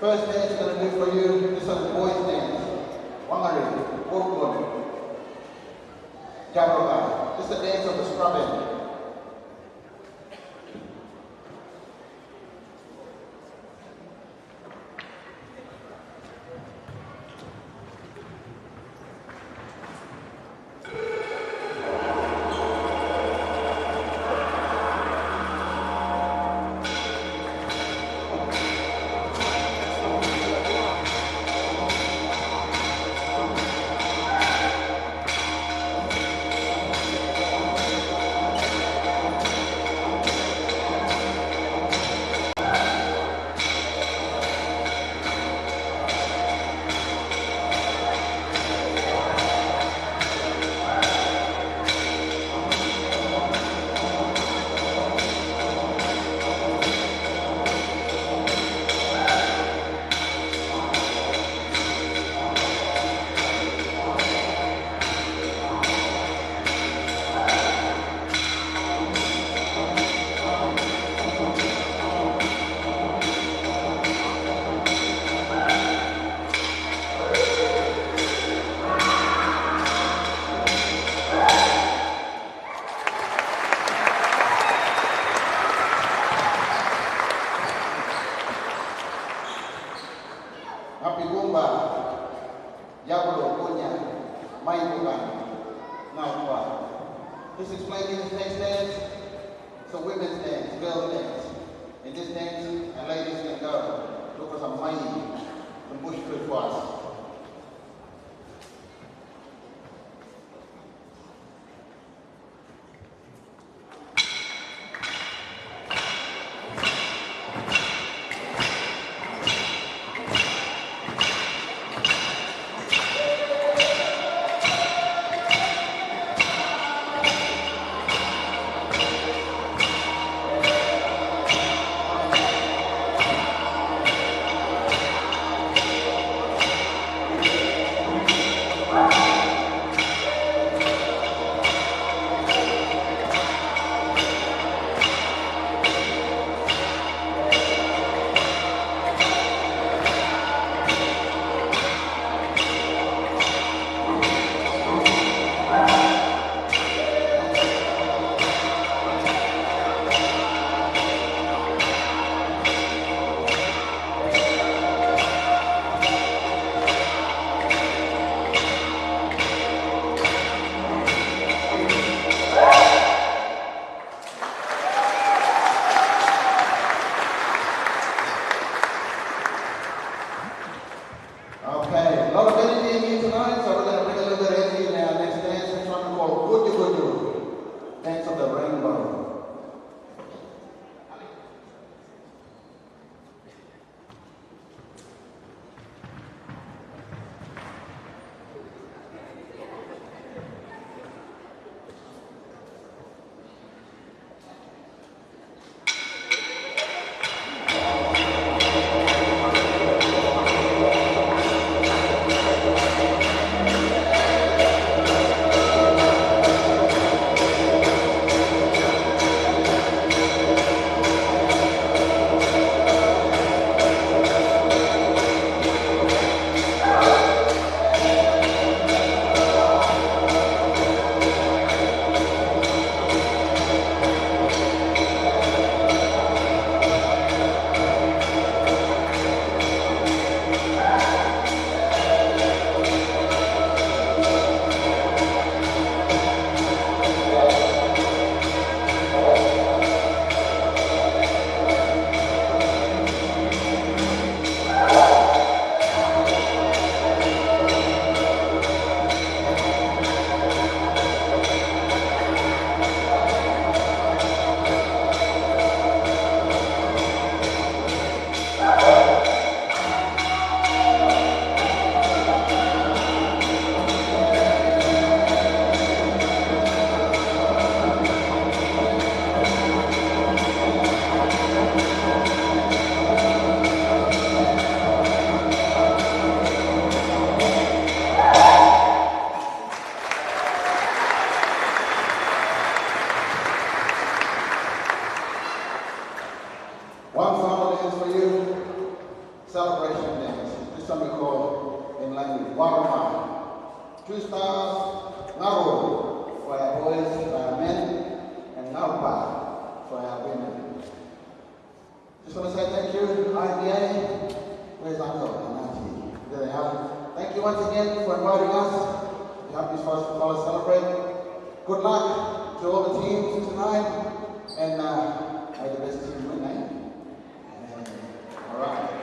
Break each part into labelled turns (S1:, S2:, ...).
S1: First dance we're going to do for you, this is a boys dance. Wangari, Poitūkohu, Aotearoa. This is a dance of the scrubbing. This explaining this next dance. It's a women's dance, girls dance. In this dance, and ladies can go look for some money, some bush food for us. Ngaupa for our women. Just want to say thank you, IBA. Where's Uncle and Auntie? There they are. Thank you once again for inviting us. We hope you follow celebrate. Good luck to all the teams tonight, and may the best team win, eh? All right.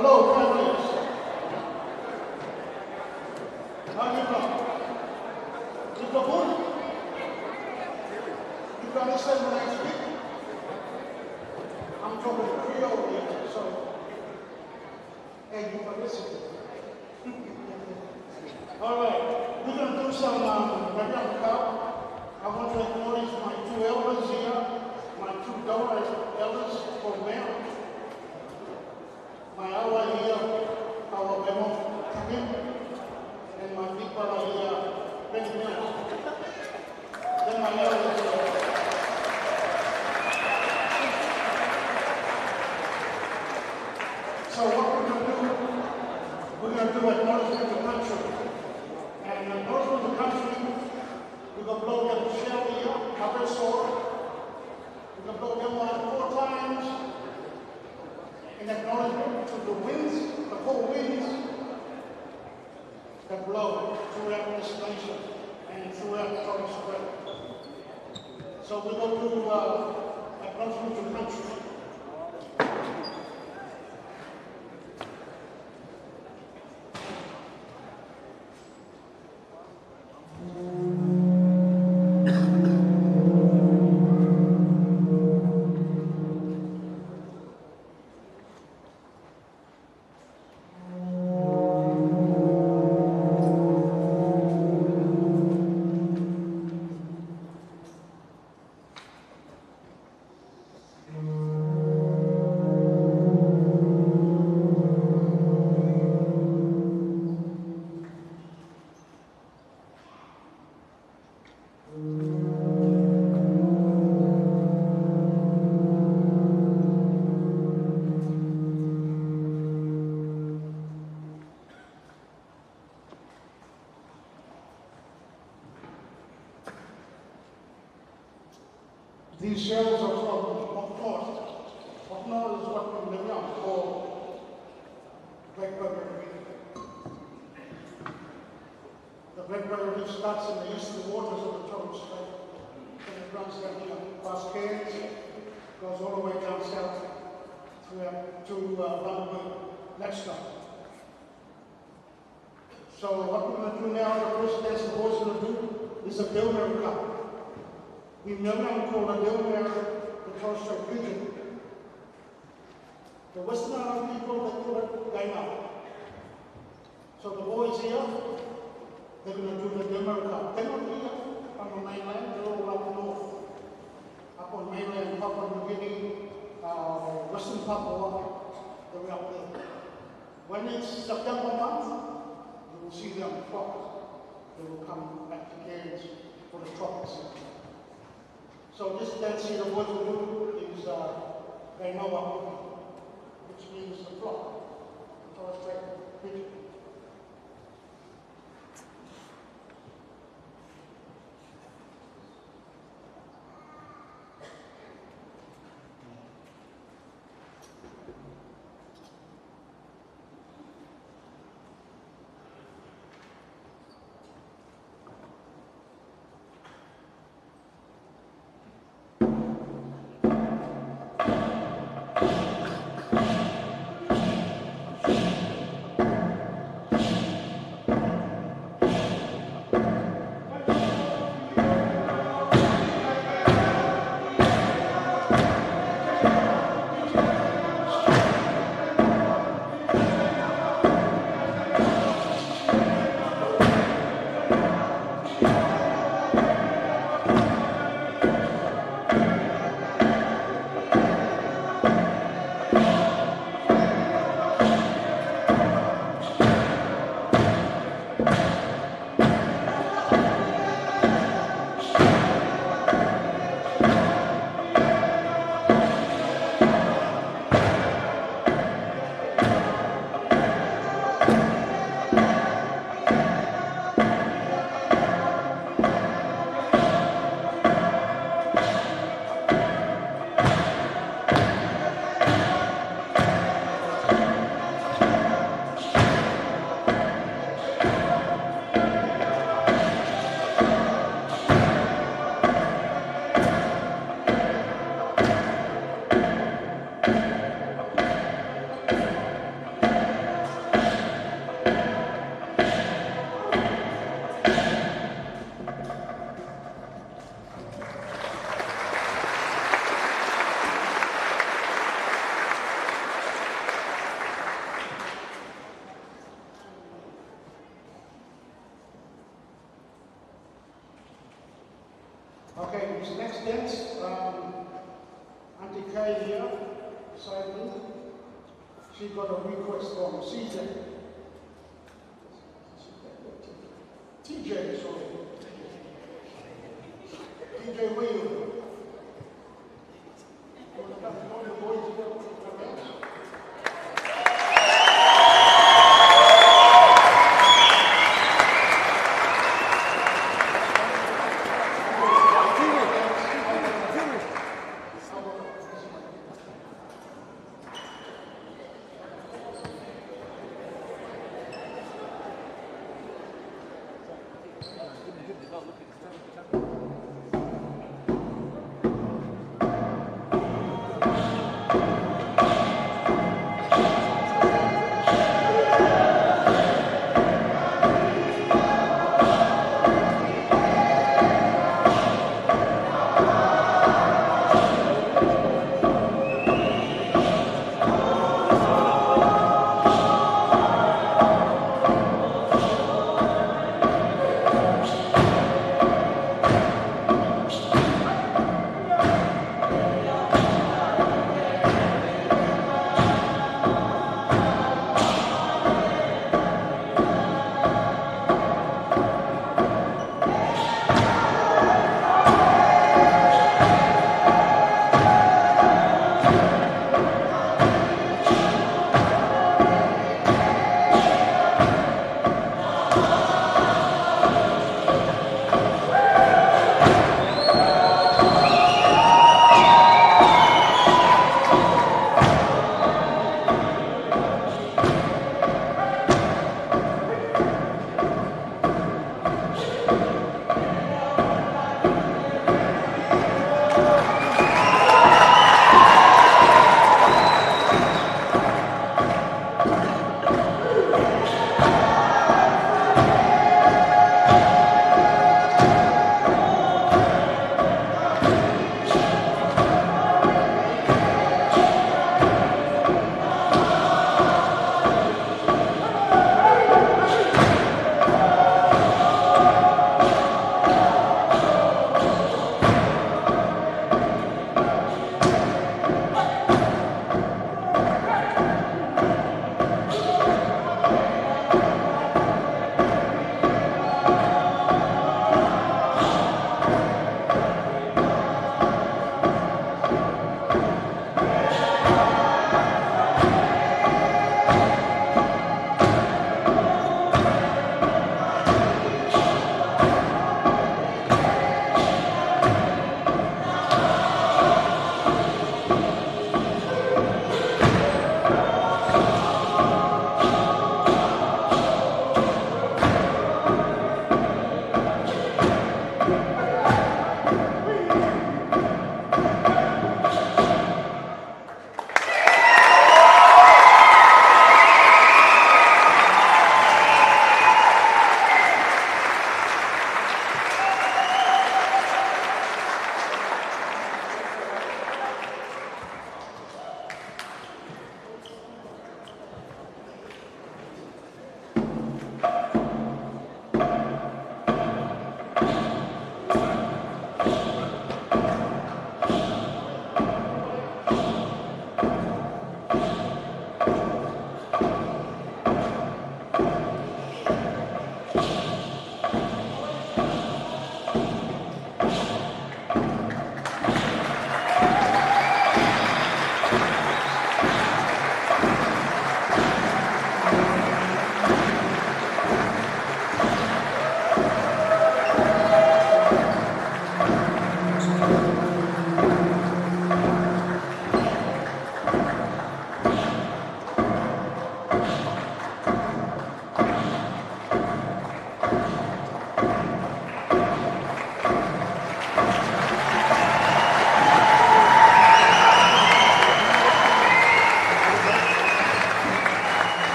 S2: Hello, families. How you doing? You go good? You can understand when I speak? I'm talking Creole here, so and you can listen. All right, we're going to do some I want to acknowledge my two elders here, my two daughter elders from Maryland. My hour here, our Bemo Takim, and my people are here, Benjamin. Then my elders here. So what we're going to do acknowledgement of the country. And acknowledgement of the country, we're going to blow them shell here, upper sword. We're going to blow them 4 times. In acknowledgement to the winds, the 4 winds that blow throughout this nation and throughout Torres Strait. So we're going to do acknowledgement to the country. These shells are of course, of course is what we live on called blackberry reef. The blackberry reef starts in the eastern waters of the Torres Strait, and it runs down here past Cairns, goes all the way down south to Vanderbilt, next time. So what we're going to do now, the first dance the boys are going to do is a Bilmer Cup. We know now called a Bilmer, the Torres Strait region. The Western Island people, they call it Gaina. So the boys here, they're going to do the Bilmer Cup. They're not here on the mainland, they're all up north. Up on mainland, Papua New Guinea, Western Papua, they're up there. When it's September month, you will see them flock. They will come back to Cairns for the tropics. So this dance here, the boys will do is Gainoa, which means the flock, the Torres Strait region. Auntie Kay here, beside me. She got a request from CJ. TJ, sorry. TJ Wheel. All the boys here, come here.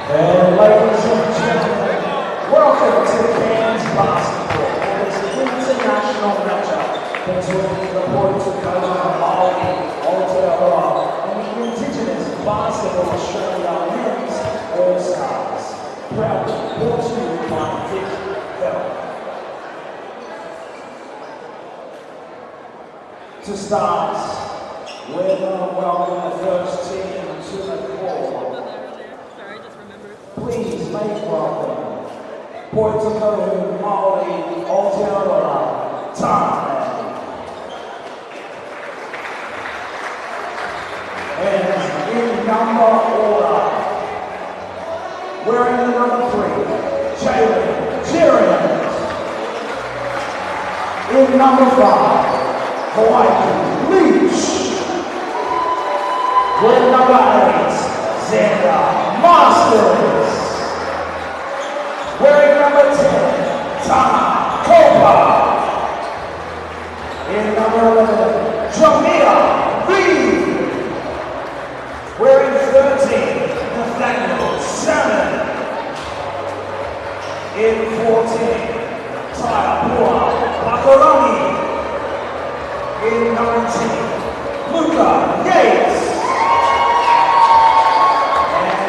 S3: And ladies and gentlemen, welcome to Cairns basketball for this international matchup between the Poitūkohu Māori, Aotearoa, and the Indigenous Basketball Australia men's All-Stars, proudly brought to you by Dick Bell. To start, we're going to welcome the first team to the court. Please make welcome Poitūkohu Māori, Aotearoa, time. And in number order, wearing the number 3, Jalen. In number 5, Hawaii Leach. With number 8, Xander Masters. Wearing number 10, Tana Kopa. In number 11, Jamia Reed. Wearing 13, Nathaniel Salmon. In 14, Taipua Pakarani. In 19, Luca Yates.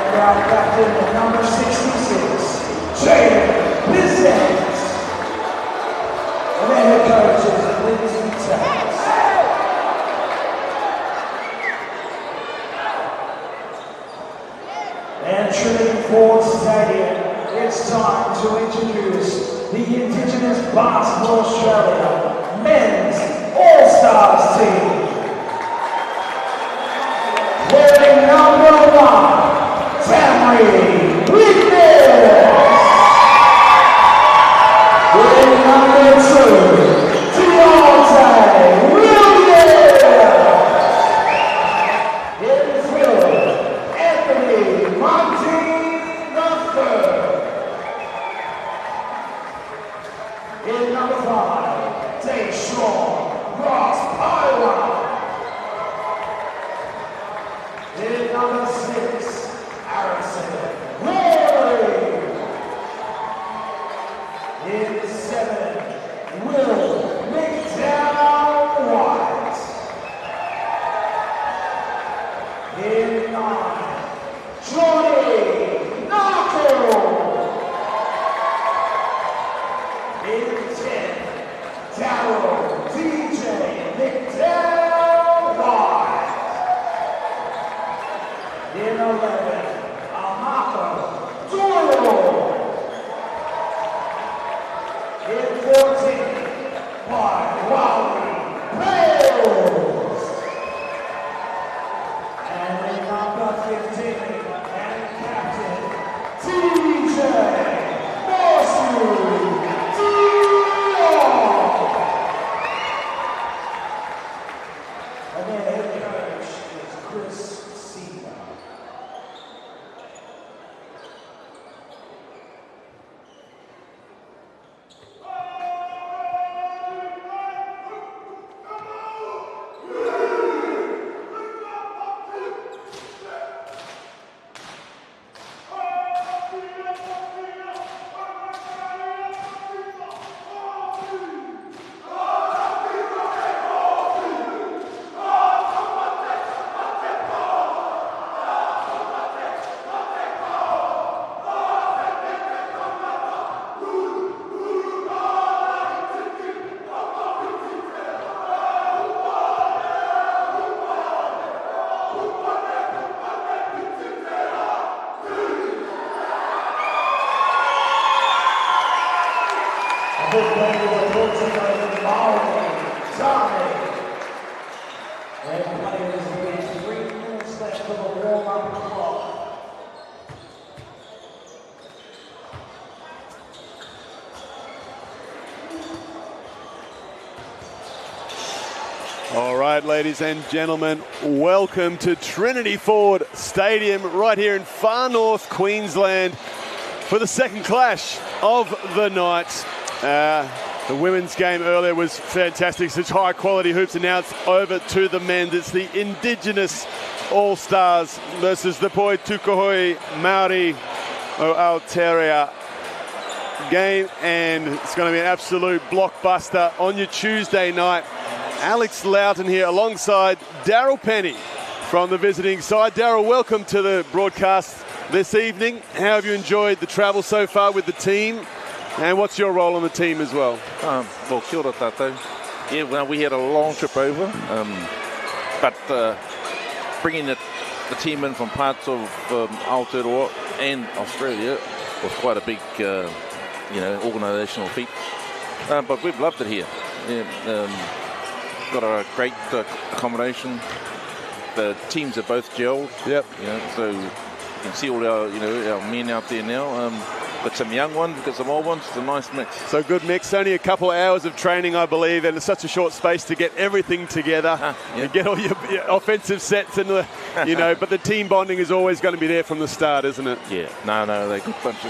S3: And our captain, number 66, Jaden Bissett. And then the coaches, Lindsay Tass. And Trinity Ford Stadium, it's time to introduce the Indigenous Basketball Australia men's All-Stars team. Wearing number 1, Tammy Weakness. Wearing number 2, Deontay Williams. Infield, Anthony Martin III. In number 5, Dave Shaw, Ross Pylon. In number 6, Harrison Rory. In 7, Will McDowell White. In 9, Johnny Knuckle. In 10, Darryl DJ McDowell White. In 11, Amaka Doyle. In 14, Wally Bales. And in number 15, and captain, DJ Mossy. And their head coach is Chris Senior.
S4: All right, ladies and gentlemen, welcome to Trinity Ford Stadium right here in far north Queensland for the second clash of the night. The women's game earlier was fantastic. Such high quality hoops, and now it's over to the men's. It's the Indigenous All-Stars versus the Poitūkohu Māori Aotearoa game, and it's going to be an absolute blockbuster on your Tuesday night. Alex Loughton here alongside Daryl Penny from the visiting side. Daryl, welcome to the broadcast this evening. How have you enjoyed the travel so far with the team, and what's your role on the team as well?
S5: Well, kia ora tātou. Yeah, well, we had a long trip over, but bringing the team in from parts of Aotearoa and Australia was quite a big, organisational feat. But we've loved it here. Yeah, got a great accommodation. The teams are both gelled.
S4: Yep.
S5: So you can see all our, our men out there now. Got some young ones, got some old ones. It's a nice mix.
S4: So good mix. Only a couple of hours of training, I believe, and it's such a short space to get everything together and get all your offensive sets and but the team bonding is always going to be there from the start, isn't it?
S5: Yeah. No, they're a good bunch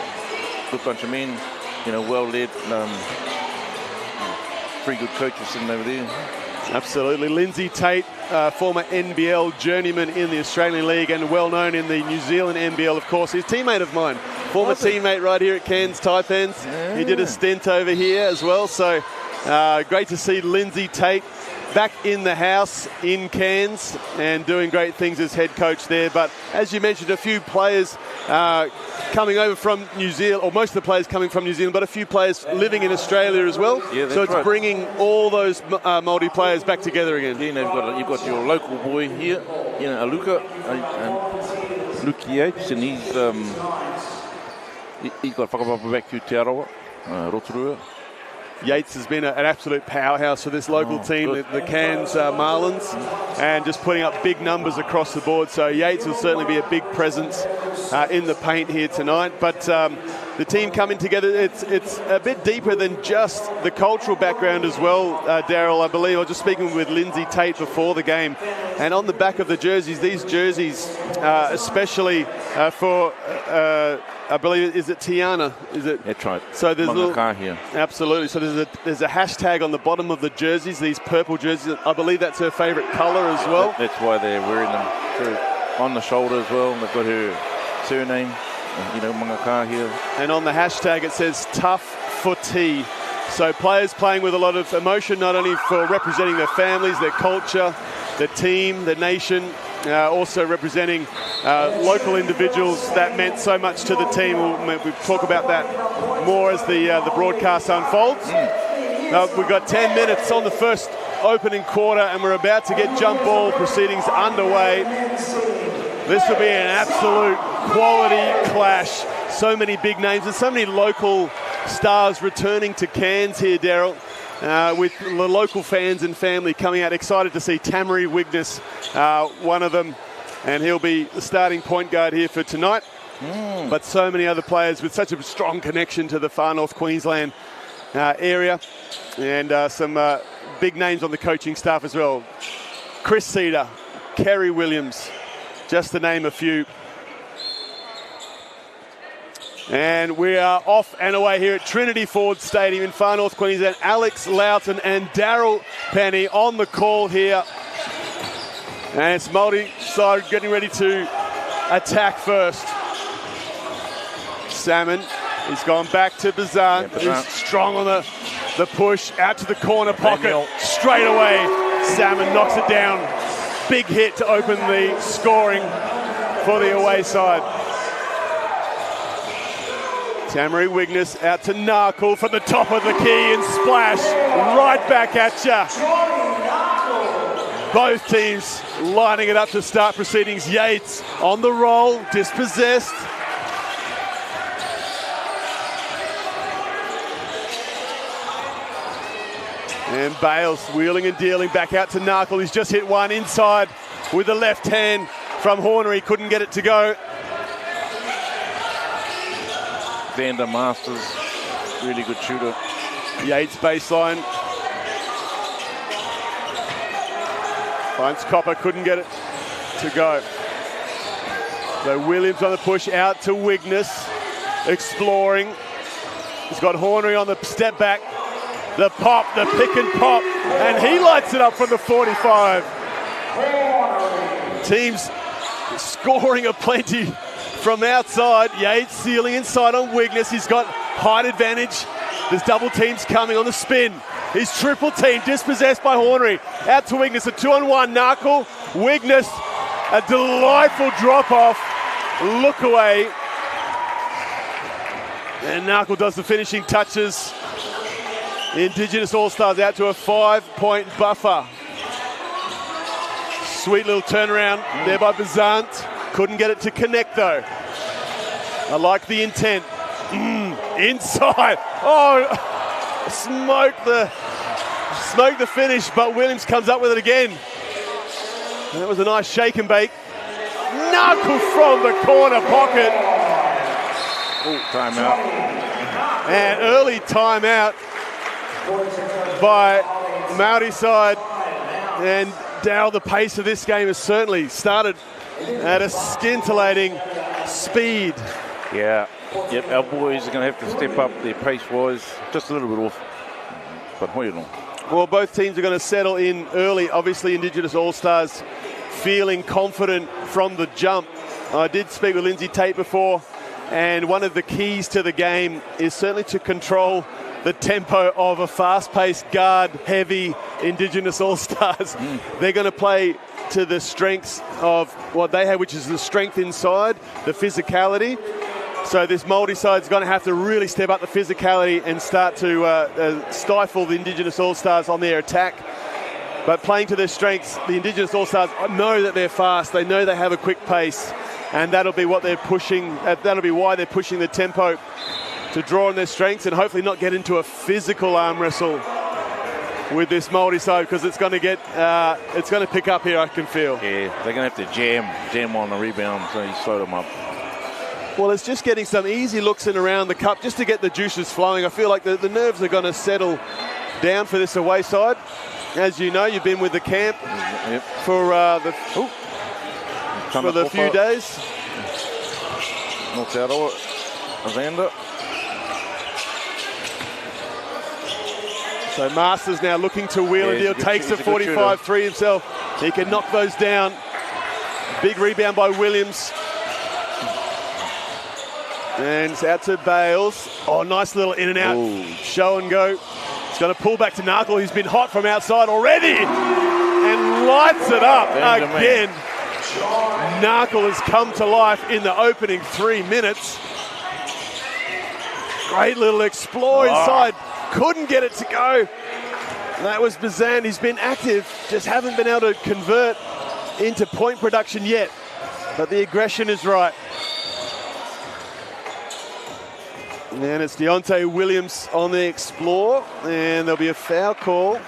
S5: of men. Well led. 3 good coaches sitting over there.
S4: Absolutely. Lindsay Tate, former NBL journeyman in the Australian League and well known in the New Zealand NBL, of course. He's a teammate of mine, former teammate right here at Cairns Taipans. Yeah. He did a stint over here as well. So great to see Lindsay Tate back in the house in Cairns and doing great things as head coach there. But as you mentioned, a few players coming over from New Zealand, or most of the players coming from New Zealand, but a few players living in Australia as well.
S5: Yeah,
S4: so it's
S5: right.
S4: bringing all those Māori players back together again.
S5: Yeah, you've got your local boy here, Aluka, Luke Yates, and he's got whakapapa back to Aotearoa, Rotorua.
S4: Yates has been an absolute powerhouse for this local team, the Cairns Marlins, and just putting up big numbers across the board. So Yates will certainly be a big presence in the paint here tonight. But the team coming together, it's a bit deeper than just the cultural background as well, Daryl, I believe. I was just speaking with Lindsay Tate before the game, and on the back of the jerseys, these jerseys, especially for... I believe, is it Tiana? Is it?
S5: That's right.
S4: So there's
S5: here.
S4: Absolutely. So there's a hashtag on the bottom of the jerseys, these purple jerseys. I believe that's her favourite colour as well.
S5: That's why they're wearing them on the shoulder as well. They've got her surname, Mangaka here.
S4: And on the hashtag it says tough for tea. So players playing with a lot of emotion, not only for representing their families, their culture, the team, the nation, also representing local individuals that meant so much to the team. We'll talk about that more as the broadcast unfolds. We've got 10 minutes on the first opening quarter, and we're about to get jump ball proceedings underway. This will be an absolute quality clash. So many big names and so many local stars returning to Cairns here, Daryl. With the local fans and family coming out, excited to see Tamari Wigness, one of them, and he'll be the starting point guard here for tonight. But so many other players with such a strong connection to the far north Queensland area, and some big names on the coaching staff as well. Chris Cedar, Kerry Williams, just to name a few. And we are off and away here at Trinity Ford Stadium in far north Queensland. Alex Loughton and Daryl Penny on the call here. And it's Māori side getting ready to attack first. Salmon, he's gone back to Bazan, who's strong on the push, out to the corner pocket, straight away. Salmon knocks it down. Big hit to open the scoring for the away side. Tamari Wigness out to Narkle for the top of the key and splash right back at ya. Both teams lining it up to start proceedings. Yates on the roll, dispossessed. And Bales wheeling and dealing back out to Narkle. He's just hit one inside with the left hand from Horner. He couldn't get it to go.
S5: Vander Masters, really good shooter.
S4: Yates baseline. Finds Copper, couldn't get it to go. So Williams on the push out to Wigness, exploring. He's got Hornery on the step back. The pop, the pick and pop, and he lights it up from the 45. Teams scoring aplenty from outside. Yates sealing inside on Wigness. He's got height advantage. There's double teams coming on the spin. He's triple team, dispossessed by Hornery. Out to Wigness, a 2-on-1. Narkle, Wigness, a delightful drop off. Look away. And Narkle does the finishing touches. Indigenous All-Stars out to a 5-point buffer. Sweet little turnaround there by Bazant. Couldn't get it to connect though. I like the intent. Inside. Oh, smoked the finish, but Williams comes up with it again. And that was a nice shake and bake. Knuckle from the corner pocket.
S5: Oh, timeout.
S4: And early timeout by Māori side. And Dal, the pace of this game has certainly started at a scintillating speed.
S5: Yeah. Yep, our boys are going to have to step up their pace-wise. Just a little bit off. But
S4: well, both teams are going to settle in early. Obviously, Indigenous All-Stars feeling confident from the jump. I did speak with Lindsay Tate before, and one of the keys to the game is certainly to control the tempo of a fast-paced, guard-heavy Indigenous All-Stars. They're going to play to the strengths of what they have, which is the strength inside, the physicality. So this Māori side's going to have to really step up the physicality and start to stifle the Indigenous All-Stars on their attack. But playing to their strengths, the Indigenous All-Stars know that they're fast. They know they have a quick pace, and that'll be what they're pushing. That'll be why they're pushing the tempo to draw on their strengths and hopefully not get into a physical arm wrestle with this Māori side, because it's going to get, it's going to pick up here, I can feel.
S5: Yeah, they're going to have to jam on the rebound, so you slow them up.
S4: Well, it's just getting some easy looks in around the cup just to get the juices flowing. I feel like the nerves are going to settle down for this away side. As you know, you've been with the camp for the few days.
S5: Aotearoa, Evander.
S4: So Masters now looking to wheel and deal, takes the 45-3 himself. He can knock those down. Big rebound by Williams. And it's out to Bales. Oh, nice little in and out. Ooh. Show and go. It's going to pull back to Narkle. He's been hot from outside already. And lights it up again. Narkle has come to life in the opening 3 minutes. Great little explore inside. Couldn't get it to go. That was Bazan. He's been active. Just haven't been able to convert into point production yet. But the aggression is right. And it's Deontay Williams on the explore, and there'll be a foul call.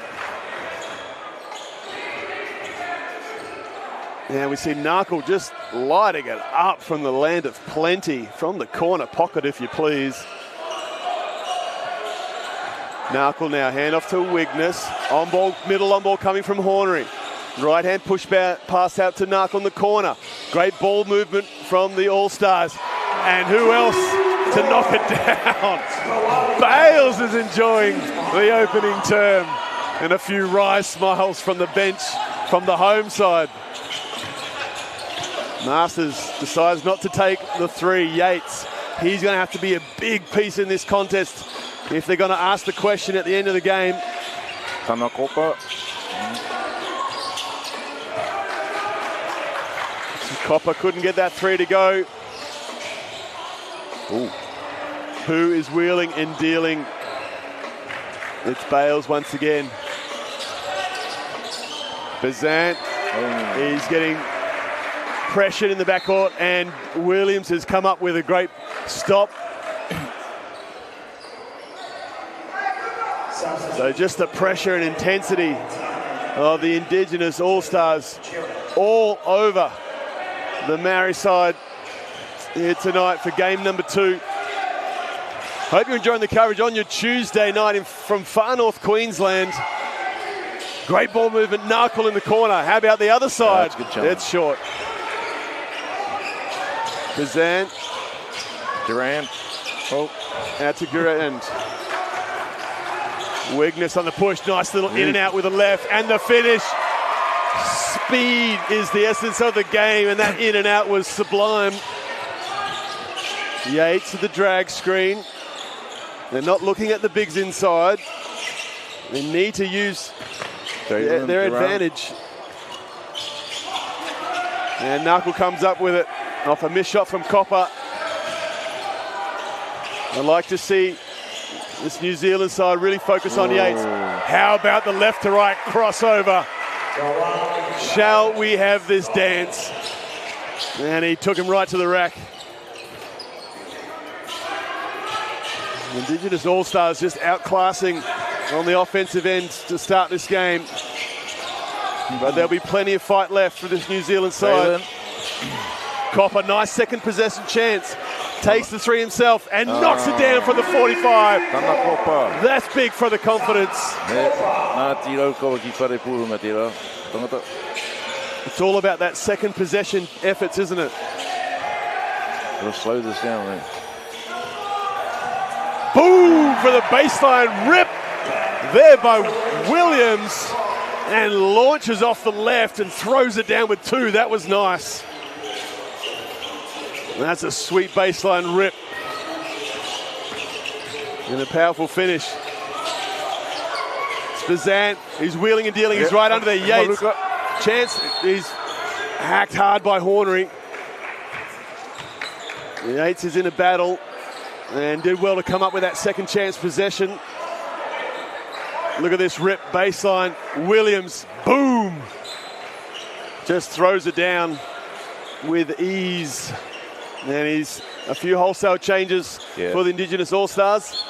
S4: And we see Narkle just lighting it up from the land of plenty, from the corner pocket, if you please. Narkle now, hand off to Wigness. On ball, middle on ball coming from Hornery. Right hand push pass out to Narkle in the corner. Great ball movement from the All-Stars. And who else to knock it down? Bales is enjoying the opening term. And a few wry smiles from the bench from the home side. Masters decides not to take the three. Yates, he's going to have to be a big piece in this contest if they're going to ask the question at the end of the game.
S5: Tanakopa.
S4: Copper couldn't get that three to go. Ooh. Who is wheeling and dealing? It's Bales once again. Bazant, he's getting pressured in the backcourt, and Williams has come up with a great stop. So just the pressure and intensity of the Indigenous All-Stars all over the Māori side here tonight for game number 2. Hope you're enjoying the coverage on your Tuesday night from far north Queensland. Great ball movement, Narkle in the corner. How about the other side? It's short. Bazant.
S5: Durant.
S4: Oh, out to Durant. Wigness on the push. Nice little in and out with the left. And the finish. Speed is the essence of the game, and that in and out was sublime. Yates with the drag screen. They're not looking at the bigs inside. They need to use their advantage. And Knuckle comes up with it off a missed shot from Copper. I'd like to see this New Zealand side really focus on Yates. How about the left to right crossover? Shall we have this dance? And he took him right to the rack. Indigenous All-Stars just outclassing on the offensive end to start this game. But there'll be plenty of fight left for this New Zealand side. Copper, nice second possession chance. Takes the three himself and knocks it down from the 45. That's big for the confidence. It's all about that second possession efforts, isn't it?
S5: We'll slow this down, man.
S4: Boom for the baseline rip there by Williams, and launches off the left and throws it down with two. That was nice. That's a sweet baseline rip. And a powerful finish. Spazant, he's wheeling and dealing. He's right under there. Yates. Chance, he's hacked hard by Hornery. Yates is in a battle and did well to come up with that second chance possession. Look at this rip baseline. Williams, boom. Just throws it down with ease. And he's a few wholesale changes for the Indigenous All-Stars.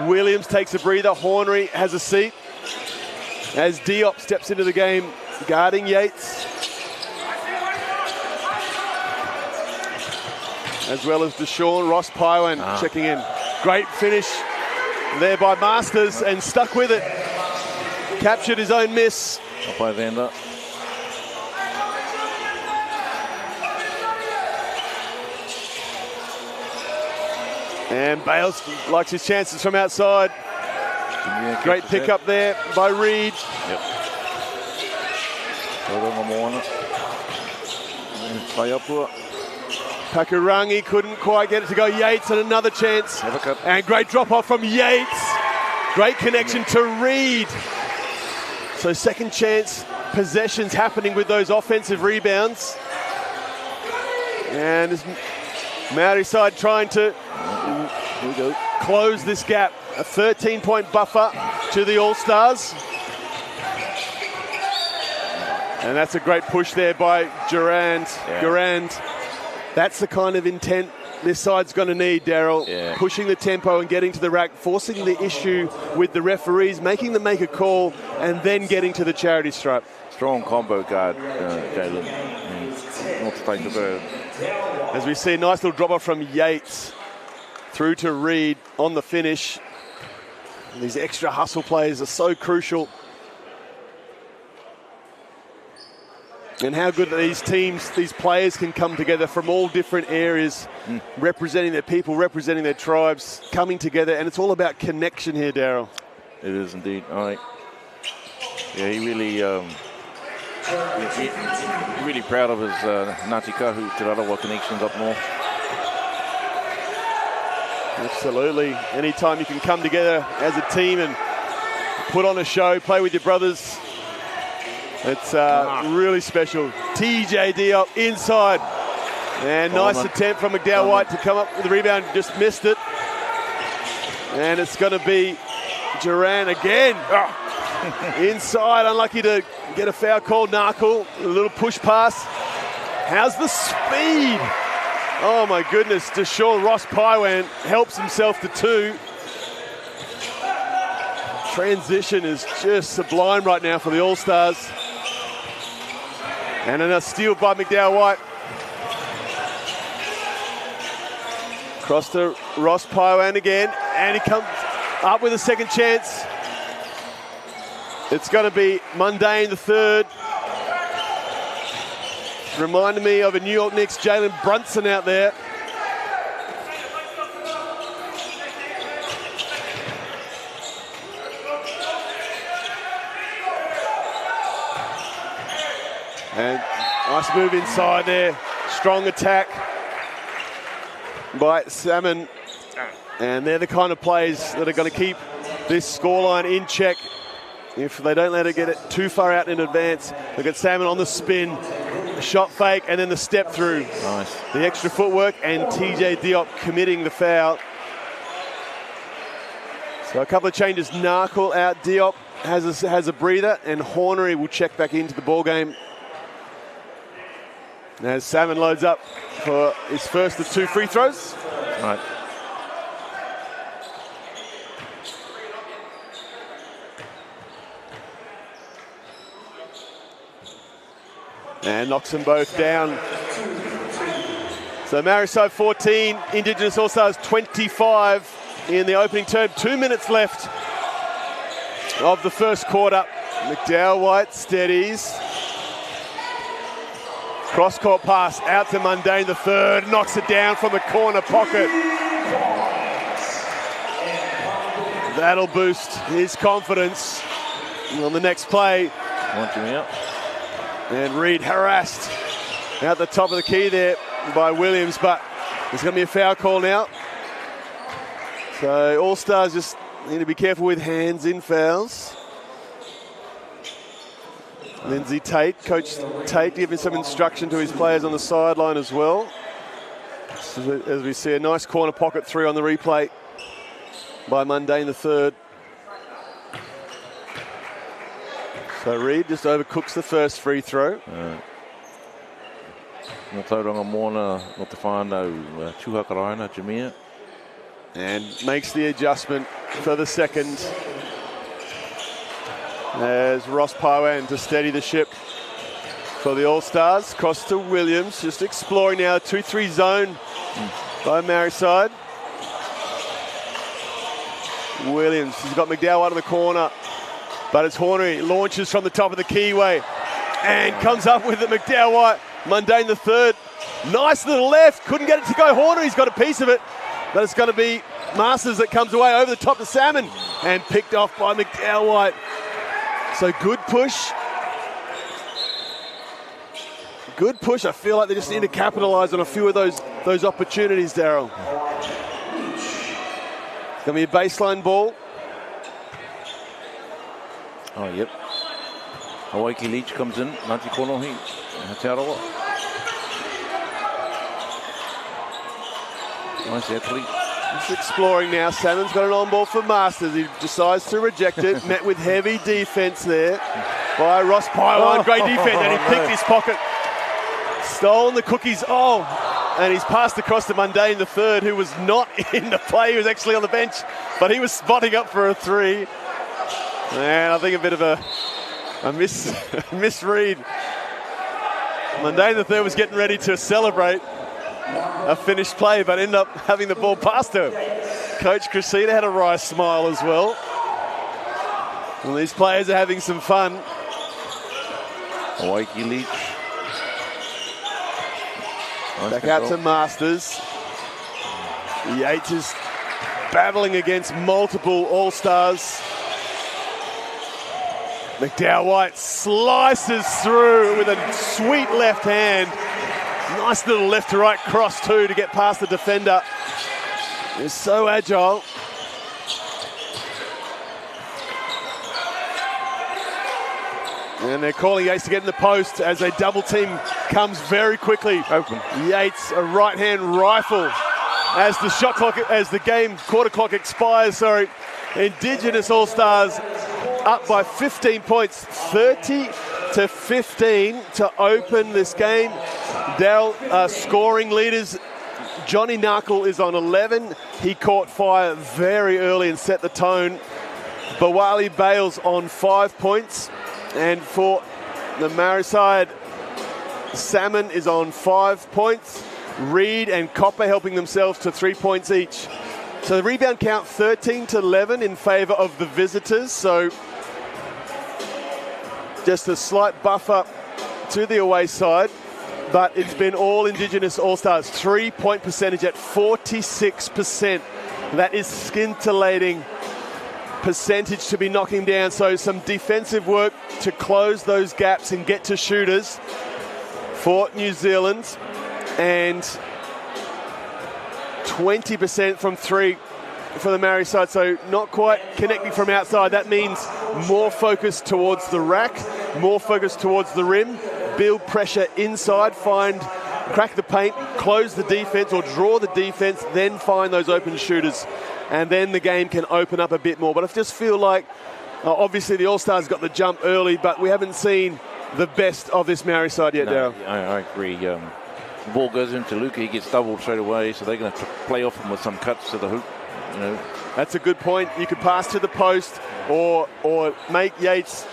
S4: Williams takes a breather. Hornery has a seat as Diop steps into the game, guarding Yates. As well as Deshaun, Ross Paiwan checking in. Great finish there by Masters and stuck with it. Captured his own miss.
S5: Up by Vander.
S4: And Bales likes his chances from outside. Great pick up there by Reed.
S5: Yep. Play up to it.
S4: Pakurangi couldn't quite get it to go. Yates and another chance. And great drop off from Yates. Great connection to Reed. So second chance possessions happening with those offensive rebounds. And this Māori side trying to close this gap. A 13-point buffer to the All-Stars. And that's a great push there by Durand. That's the kind of intent this side's going to need, Daryl. Pushing the tempo and getting to the rack, forcing the issue with the referees, making them make a call, and then getting to the charity stripe.
S5: Strong combo guard, Jalen. Not to take the bird.
S4: As we see a nice little drop off from Yates through to Reed on the finish. And these extra hustle plays are so crucial. And how good that these teams, these players can come together from all different areas, representing their people, representing their tribes, coming together. And it's all about connection here, Daryl.
S5: It is indeed. Yeah, he really, really proud of his Ngāti Kahu Te Rarawa connections up north.
S4: Absolutely. Anytime you can come together as a team and put on a show, play with your brothers, it's really special. TJ Diop inside. And nice attempt from McDowell White to come up with the rebound, just missed it. And it's going to be Duran again. Inside, unlucky to get a foul called. Narkle, a little push pass. How's the speed? Oh my goodness, Deshaun Ross Paiwan helps himself to two. Transition is just sublime right now for the All-Stars. And a steal by McDowell White. Cross to Ross Paiwan again, and he comes up with a second chance. It's going to be Mundane the third. Reminded me of a New York Knicks Jalen Brunson out there. And nice move inside there. Strong attack. by Salmon. And they're the kind of plays that are going to keep this scoreline in check. If they don't let it get it too far out in advance. Look at Salmon on the spin, the shot fake, and then the step through.
S5: Nice.
S4: The extra footwork, and TJ Diop committing the foul. So a couple of changes. Narkle out, Diop has a breather, and Hornery will check back into the ball game. As Salmon loads up for his first of 2 free throws.
S5: Right.
S4: And knocks them both down. So Mariside 14, Indigenous All-Stars 25 in the opening term. 2 minutes left of the first quarter. McDowell White steadies. Cross-court pass out to Mundane the third. Knocks it down from the corner pocket. That'll boost his confidence on the next play.
S5: Want you out.
S4: And Reed harassed out the top of the key there by Williams, but there's going to be a foul call now. So All-Stars just need to be careful with hands in fouls. Lindsay Tate, Coach Tate giving some instruction to his players on the sideline as well. So as we see a nice corner pocket 3 on the replay by Mundane the third. So Reed just overcooks the first free throw.
S5: No tauranga mōna no te whānau tūhakaraina Jamia.
S4: And makes the adjustment for the second. As Ross Powan to steady the ship for the All-Stars. Cross to Williams, just exploring now 2-3 zone by Mariside. Williams, he's got McDowell out of the corner. But it's Hornery, launches from the top of the keyway and comes up with it. McDowell White, Mundane the third. Nice little left, couldn't get it to go. Hornery's got a piece of it, but it's going to be Masters that comes away over the top of Salmon and picked off by McDowell White. So good push. Good push. I feel like they just need to capitalise on a few of those opportunities, Daryl. It's going to be a baseline ball.
S5: Oh, yep. Hawaii Leach comes in. Ngāti Konohi. Aotearoa. Nice athlete.
S4: He's exploring now. Salmon's got an on ball for Masters. He decides to reject it. Met with heavy defence there by Ross Pylon. Great defence, and he picked his pocket. Stolen the cookies. Oh, and he's passed across to Mundane the third, who was not in the play. He was actually on the bench, but he was spotting up for a 3. And I think a bit of a misread. Mundane the third was getting ready to celebrate a finished play, but ended up having the ball past her. Coach Cressida had a wry smile as well. Well, these players are having some fun.
S5: Hawaii Leach. Nice
S4: Back
S5: control.
S4: out to Masters. Yates is battling against multiple All-Stars. McDowell White slices through with a sweet left hand. Nice little left to right cross too to get past the defender. He's so agile. And they're calling Yates to get in the post as a double team comes very quickly.
S5: Open.
S4: Yates, a right hand rifle as the shot clock, as the game quarter clock expires. Sorry, Indigenous All-Stars up by 15 points, 30-15 to open this game. Daryl, scoring leaders. Johnny Narkle is on 11. He caught fire very early and set the tone. Bawali Bales on 5 points. And for the Mariside, Salmon is on 5 points. Reed and Copper helping themselves to 3 points each. So the rebound count 13-11 in favour of the visitors. So just a slight buffer to the away side. But it's been all Indigenous All-Stars. 3-point percentage at 46%. That is scintillating percentage to be knocking down. So some defensive work to close those gaps and get to shooters for New Zealand. And 20% from three for the Māori side, so not quite connecting from outside. That means more focus towards the rack, more focus towards the rim, build pressure inside, crack the paint, close the defense or draw the defense, then find those open shooters. And then the game can open up a bit more. But I just feel like, obviously the All-Stars got the jump early, but we haven't seen the best of this Māori side yet,
S5: No,
S4: Darryl.
S5: I agree. The ball goes into Luka, he gets doubled straight away, so they're going to play off him with some cuts to the hoop. You know.
S4: That's a good point. You could pass to the post or make Yates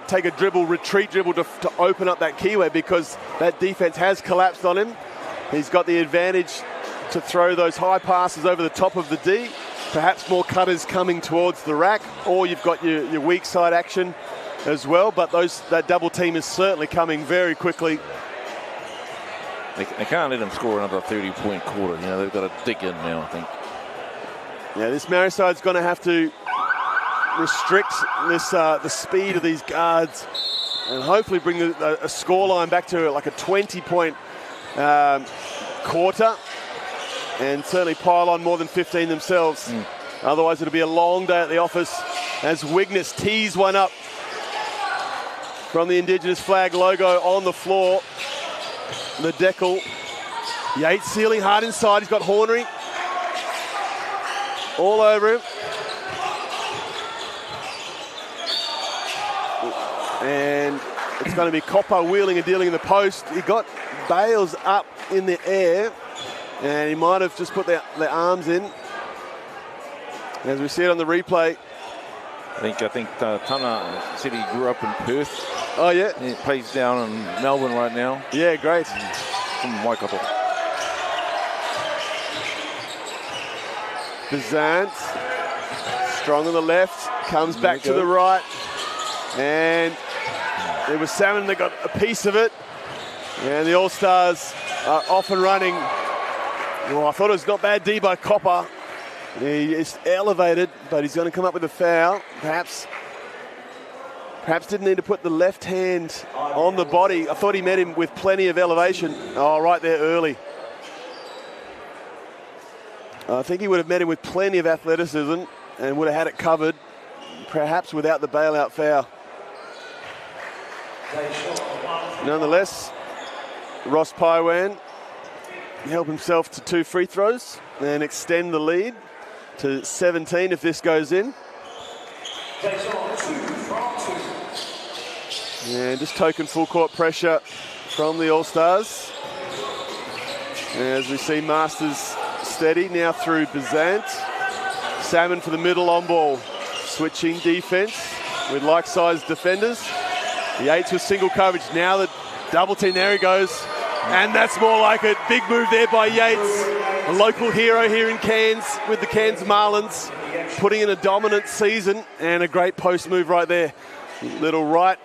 S4: take a retreat dribble to open up that keyway, because that defense has collapsed on him. He's got the advantage to throw those high passes over the top of the D. Perhaps more cutters coming towards the rack, or you've got your weak side action as well. But that double team is certainly coming very quickly.
S5: They can't let him score another 30-point quarter. You know, they've got to dig in now, I think.
S4: Yeah, this Māori side's going to have to restrict the speed of these guards and hopefully bring a scoreline back to like a 20-point quarter, and certainly pile on more than 15 themselves. Otherwise, it'll be a long day at the office as Wigness tees one up from the Indigenous flag logo on the floor. The decal. Yates sealing hard inside. He's got Hornery all over him. And it's going to be Copper wheeling and dealing in the post. He got Bales up in the air, and he might have just put their arms in. As we see it on the replay.
S5: I think Tana said he grew up in Perth.
S4: Oh, yeah.
S5: He plays down in Melbourne right now.
S4: Yeah, great.
S5: From Waikato.
S4: Bizant, strong on the left, comes back to the right, and it was Salmon that got a piece of it, and the All-Stars are off and running. Well, I thought it was not bad D by Copper. He is elevated, but he's going to come up with a foul. Perhaps didn't need to put the left hand on the body. I thought he met him with plenty of elevation. Oh, right there early. I think he would have met him with plenty of athleticism and would have had it covered, perhaps without the bailout foul. Nonetheless, Ross Paiwan help himself to 2 free throws and extend the lead to 17 if this goes in. And just token full court pressure from the All-Stars. As we see Masters steady now through Bizant. Salmon for the middle on ball. Switching defense with like-sized defenders. Yates with single coverage. Now the double team, there he goes. And that's more like it. Big move there by Yates. A local hero here in Cairns with the Cairns Marlins. Putting in a dominant season and a great post move right there. Little right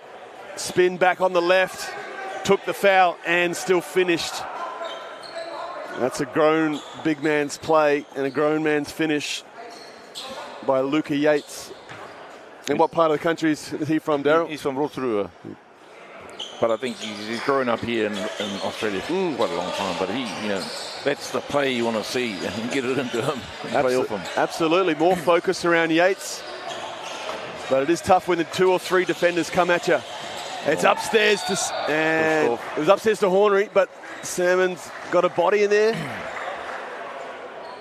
S4: spin back on the left. Took the foul and still finished. That's a grown big man's play and a grown man's finish by Luka Yates. And what part of the country is he from, Darryl?
S5: He's from Rotorua. But I think he's grown up here in Australia for quite a long time. But that's the play you want to see and get it into him and play off him. Absolutely.
S4: More focus around Yates. But it is tough when the 2 or 3 defenders come at you. It's upstairs it was upstairs to Hornery, but Salmon's got a body in there.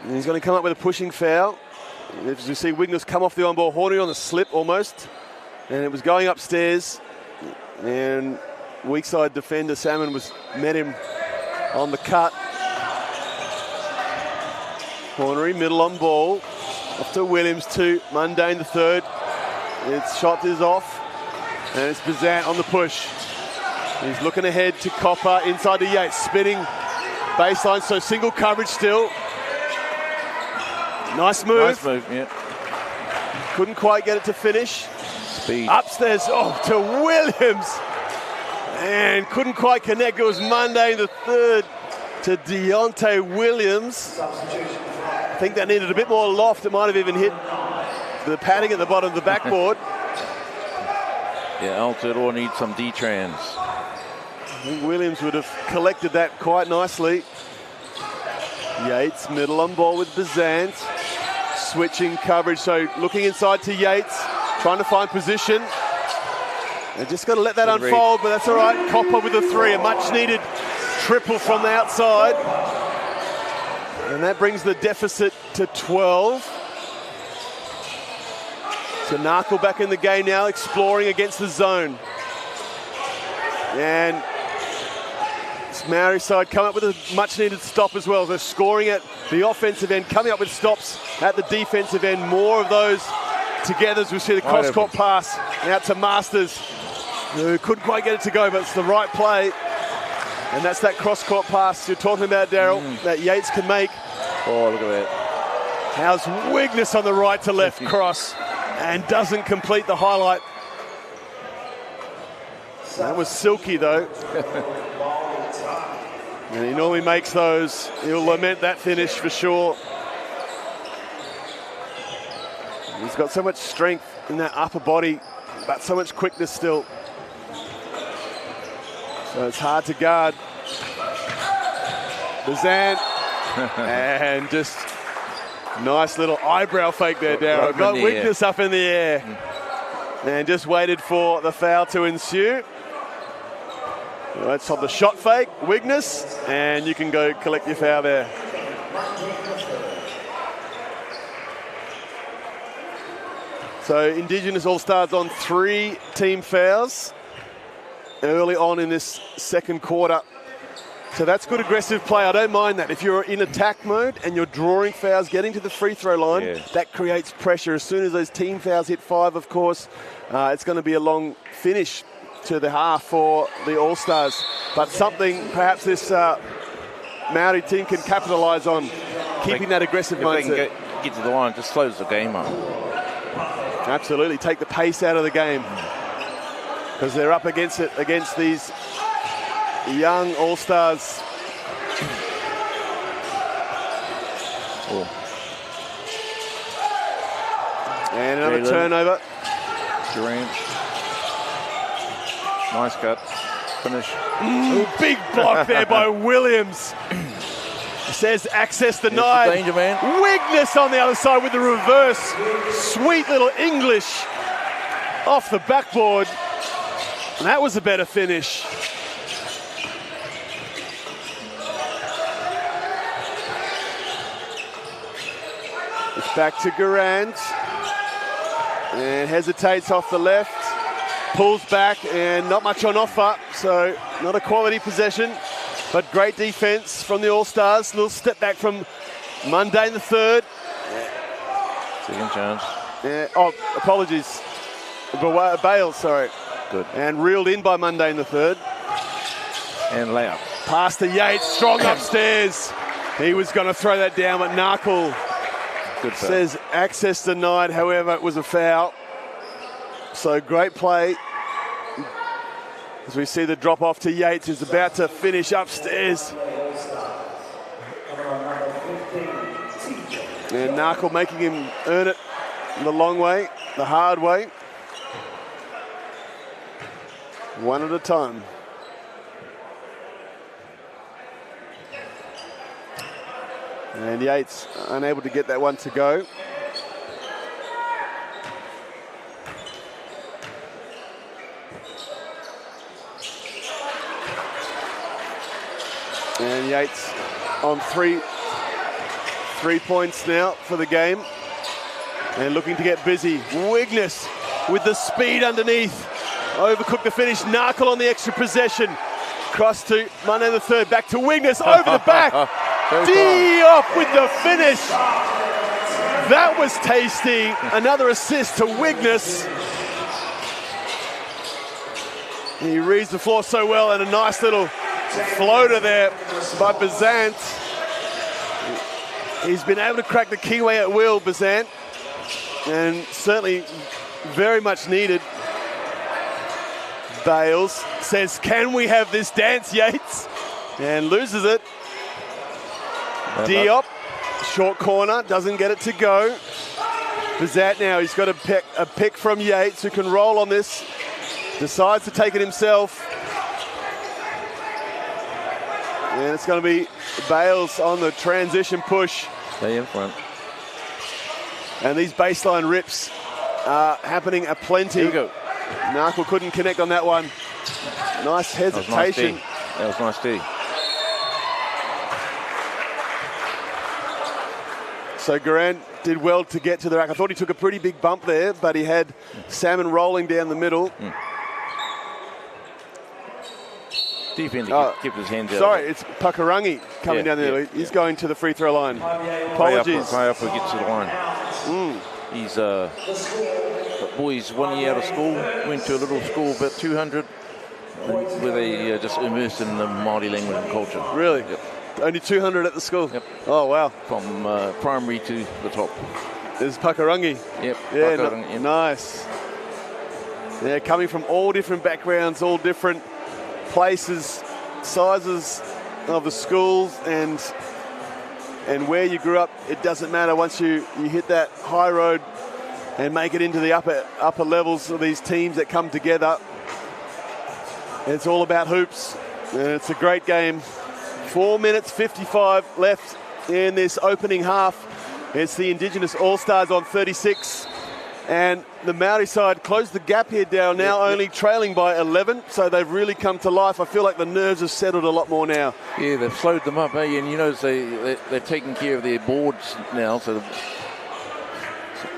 S4: And he's going to come up with a pushing foul. As you see Wigness come off the on-ball, Hornery on the slip almost. And it was going upstairs. And weak side defender Salmon met him on the cut. Hornery, middle on ball. Off to Williams, to Mundane the third. Its shot is off. And it's Bizant on the push. He's looking ahead to Copper, inside to Yates, spinning baseline, so single coverage still. Nice move.
S5: Nice move, yeah.
S4: Couldn't quite get it to finish.
S5: Speed.
S4: Upstairs, to Williams. And couldn't quite connect. It was Mundane the third to Deontay Williams. I think that needed a bit more loft. It might have even hit the padding at the bottom of the backboard.
S5: Yeah, Aotearoa needs some D-trans.
S4: I think Williams would have collected that quite nicely. Yates, middle on ball with Bazant. Switching coverage, so looking inside to Yates, trying to find position. They just got to let that unfold, but that's all right. Copper with the three, a much-needed triple from the outside. And that brings the deficit to 12. So Narkle back in the game now, exploring against the zone. And this Maori side come up with a much-needed stop as well. They're scoring at the offensive end, coming up with stops at the defensive end. More of those together as we see the cross-court pass out to Masters, who couldn't quite get it to go, but it's the right play. And that's that cross-court pass you're talking about, Daryl, that Yates can make.
S5: Oh, look at that.
S4: How's Wigness on the right to left cross and doesn't complete the highlight. That was silky, though. And he normally makes those. He'll lament that finish for sure. He's got so much strength in that upper body, but so much quickness still. So it's hard to guard. Bazant. And just nice little eyebrow fake there, Darryl. Got Wigness up in the air. And just waited for the foul to ensue. Let's have the shot fake, Wigness, and you can go collect your foul there. So Indigenous All-Stars on 3 team fouls early on in this second quarter. So that's good aggressive play. I don't mind that. If you're in attack mode and you're drawing fouls, getting to the free throw line, that creates pressure. As soon as those team fouls hit 5, of course, it's going to be a long finish to the half for the All-Stars. But something perhaps this Māori team can capitalise on, keeping that aggressive mindset.
S5: They can get to the line, just slows the game up.
S4: Absolutely, take the pace out of the game. Because they're up against it, against these young All-Stars. And another turnover.
S5: Durant. Nice cut. Finish.
S4: Big block there by Williams. Says access denied.
S5: Danger man.
S4: Wigness on the other side with the reverse. Sweet little English off the backboard. And that was a better finish. It's back to Garand. And hesitates off the left. Pulls back and not much on offer. So not a quality possession. But great defense from the All-Stars. Little step back from Mundane the third.
S5: Second chance.
S4: Oh, apologies. Bales, sorry.
S5: Good.
S4: And reeled in by Mundane the third.
S5: And layup.
S4: Pass to Yates, strong upstairs. He was going to throw that down, but Narkle says access denied. However, it was a foul. So great play. As we see the drop off to Yates, who's about to finish upstairs. And Narkle making him earn it the long way, the hard way. One at a time. And Yates unable to get that one to go. And Yates on three points now for the game. And looking to get busy. Wigness with the speed underneath. Overcooked the finish. Narkle on the extra possession. Cross to Monday the third. Back to Wigness. Over the back. Diop with the finish. That was tasty. Another assist to Wigness. He reads the floor so well, and a nice little floater there by Bazant. He's been able to crack the keyway at will, Bazant, and certainly very much needed. Bales says, can we have this dance, Yates? And loses it. Diop, short corner, doesn't get it to go. Bazant now, he's got a pick from Yates, who can roll on this. Decides to take it himself. And it's going to be Bales on the transition push.
S5: Stay in front.
S4: And these baseline rips are happening aplenty.
S5: Here we go.
S4: Narkle couldn't connect on that one. Nice hesitation.
S5: That was nice D.
S4: So Garand did well to get to the rack. I thought he took a pretty big bump there, but he had Salmon rolling down the middle.
S5: Defender kept his hands out.
S4: Sorry, it's Puckerangi coming down there. He's going to the free throw line. Apologies.
S5: High up, gets to the line. He's the boys 1 year out of school, went to a little school about 200, where they just immersed in the Māori language and culture.
S4: Really?
S5: Yep.
S4: Only 200 at the school?
S5: Yep.
S4: Oh, wow.
S5: From primary to the top.
S4: There's Puckerangi.
S5: Yep.
S4: Yeah,
S5: Puckerangi, yep.
S4: Nice. Yeah, coming from all different backgrounds, all different places, sizes of the schools, and where you grew up. It doesn't matter once you hit that high road and make it into the upper levels of these teams that come together. It's all about hoops, and it's a great game. 4 minutes 55 left in this opening half. It's the Indigenous All-Stars on 36. And the Māori side closed the gap here, Dale, now only trailing by 11. So they've really come to life. I feel like the nerves have settled a lot more now.
S5: Yeah, they've slowed them up, eh? And you know, they're taking care of their boards now. So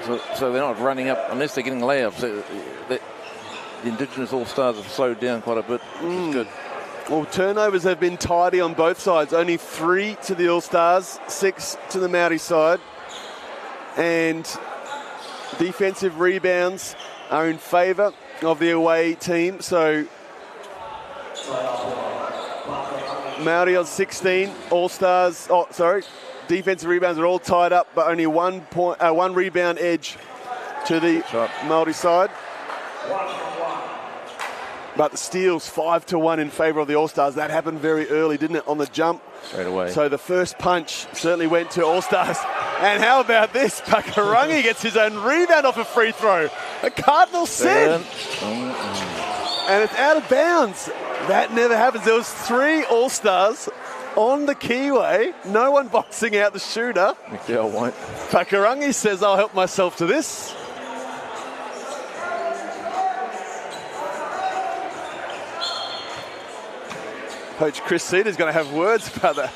S5: they're not running up unless they're getting layups. So the Indigenous All-Stars have slowed down quite a bit, which is good.
S4: Well, turnovers have been tidy on both sides. Only 3 to the All-Stars, 6 to the Māori side. And defensive rebounds are in favour of the away team. So Māori on 16, All-Stars, defensive rebounds are all tied up, but only one rebound edge to the Māori side. But the steals 5-1 in favour of the All-Stars. That happened very early, didn't it, on the jump?
S5: Straight away.
S4: So the first punch certainly went to All-Stars. And how about this? Puckerangi gets his own rebound off a free throw. A cardinal sin. And it's out of bounds. That never happens. There was 3 All-Stars on the keyway. No one boxing out the shooter.
S5: McDowell won't.
S4: Puckerangi says, I'll help myself to this. Coach Chris Cedar's going to have words about that.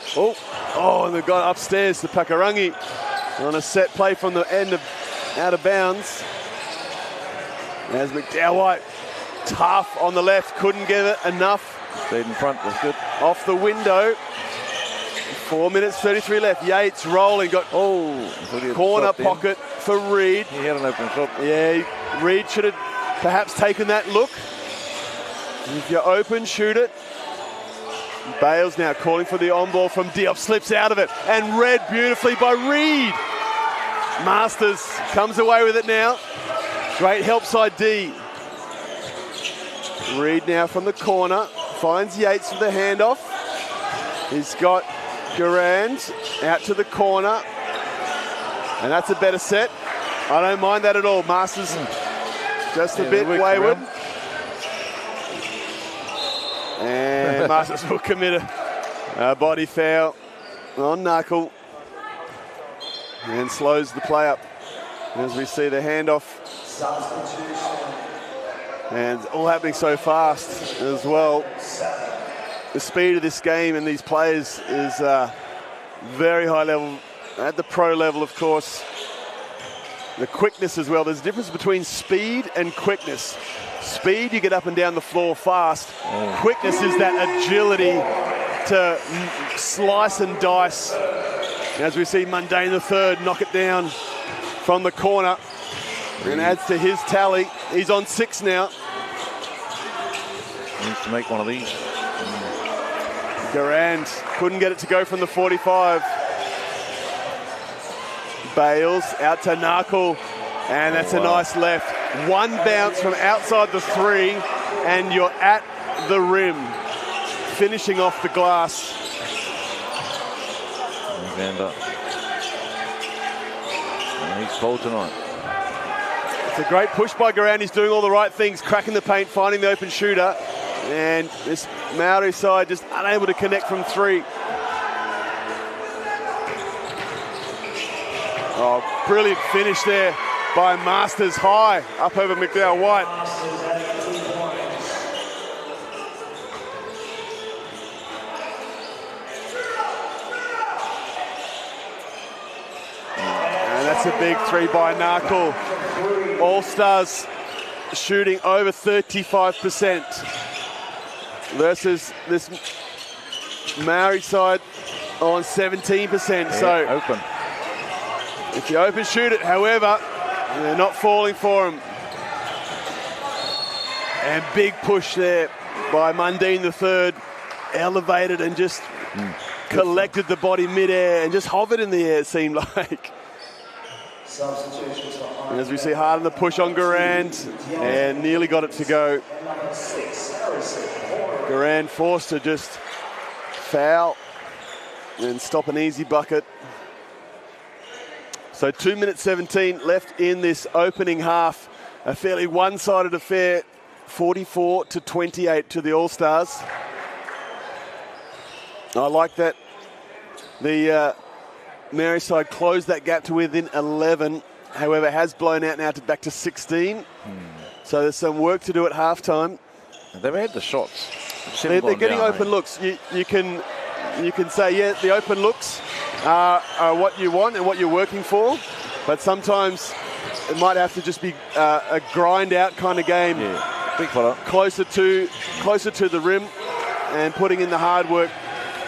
S4: And they've gone upstairs to Puckerangi on a set play from the end of out of bounds. As McDowell White, tough on the left, couldn't give it enough.
S5: Stayed in front, was good.
S4: Off the window. 4 minutes 33 left. Yates rolling, got corner pocket for Reed.
S5: He had an open shot.
S4: Yeah, Reed should have perhaps taken that look. If you're open, shoot it. Bales now calling for the on-ball from Diop, slips out of it, and read beautifully by Reed. Masters comes away with it now. Great help side D. Reed now from the corner, finds Yates with the handoff. He's got Garand out to the corner, and that's a better set. I don't mind that at all. Masters just a bit wayward. And Masters will commit a body foul on Knuckle and slows the play up as we see the handoff. And it's all happening so fast as well. The speed of this game and these players is very high level, at the pro level, of course. The quickness as well. There's a difference between speed and quickness. Speed, you get up and down the floor fast. Quickness is that agility to slice and dice. As we see Mundane the third knock it down from the corner and adds to his tally. He's on 6 now.
S5: Needs to make one of these.
S4: Garand couldn't get it to go from the 45. Bales out to Narkle, and that's a nice left. One bounce from outside the 3, and you're at the rim, finishing off the glass.
S5: And he's cold tonight.
S4: It's a great push by Garand. He's doing all the right things, cracking the paint, finding the open shooter, and this Māori side just unable to connect from 3. Oh, brilliant finish there by Masters high up over McDowell White.
S3: Masters adding 2 points.
S4: And that's a big 3 by Narkle. All-Stars shooting over 35% versus this Maori side on 17%.
S5: Yeah,
S4: so
S5: open.
S4: if you open shoot it, however, they're not falling for him. And big push there by Mundine the third, elevated and just collected the body mid-air and just hovered in the air, it seemed like.
S3: Substitutions for
S4: And as we see hard on the push on Garand, and nearly got it to go. Garand forced to just foul and stop an easy bucket. So 2 minutes 17 left in this opening half. A fairly one-sided affair, 44-28 to the All-Stars. I like that. The Maori side closed that gap to within 11. However, has blown out now to back to 16. So there's some work to do at halftime.
S5: They've had the shots.
S4: They're getting open looks. You can say, yeah, the open looks are what you want and what you're working for. But sometimes it might have to just be a grind out kind of game.
S5: Yeah, big fella.
S4: Closer to the rim and putting in the hard work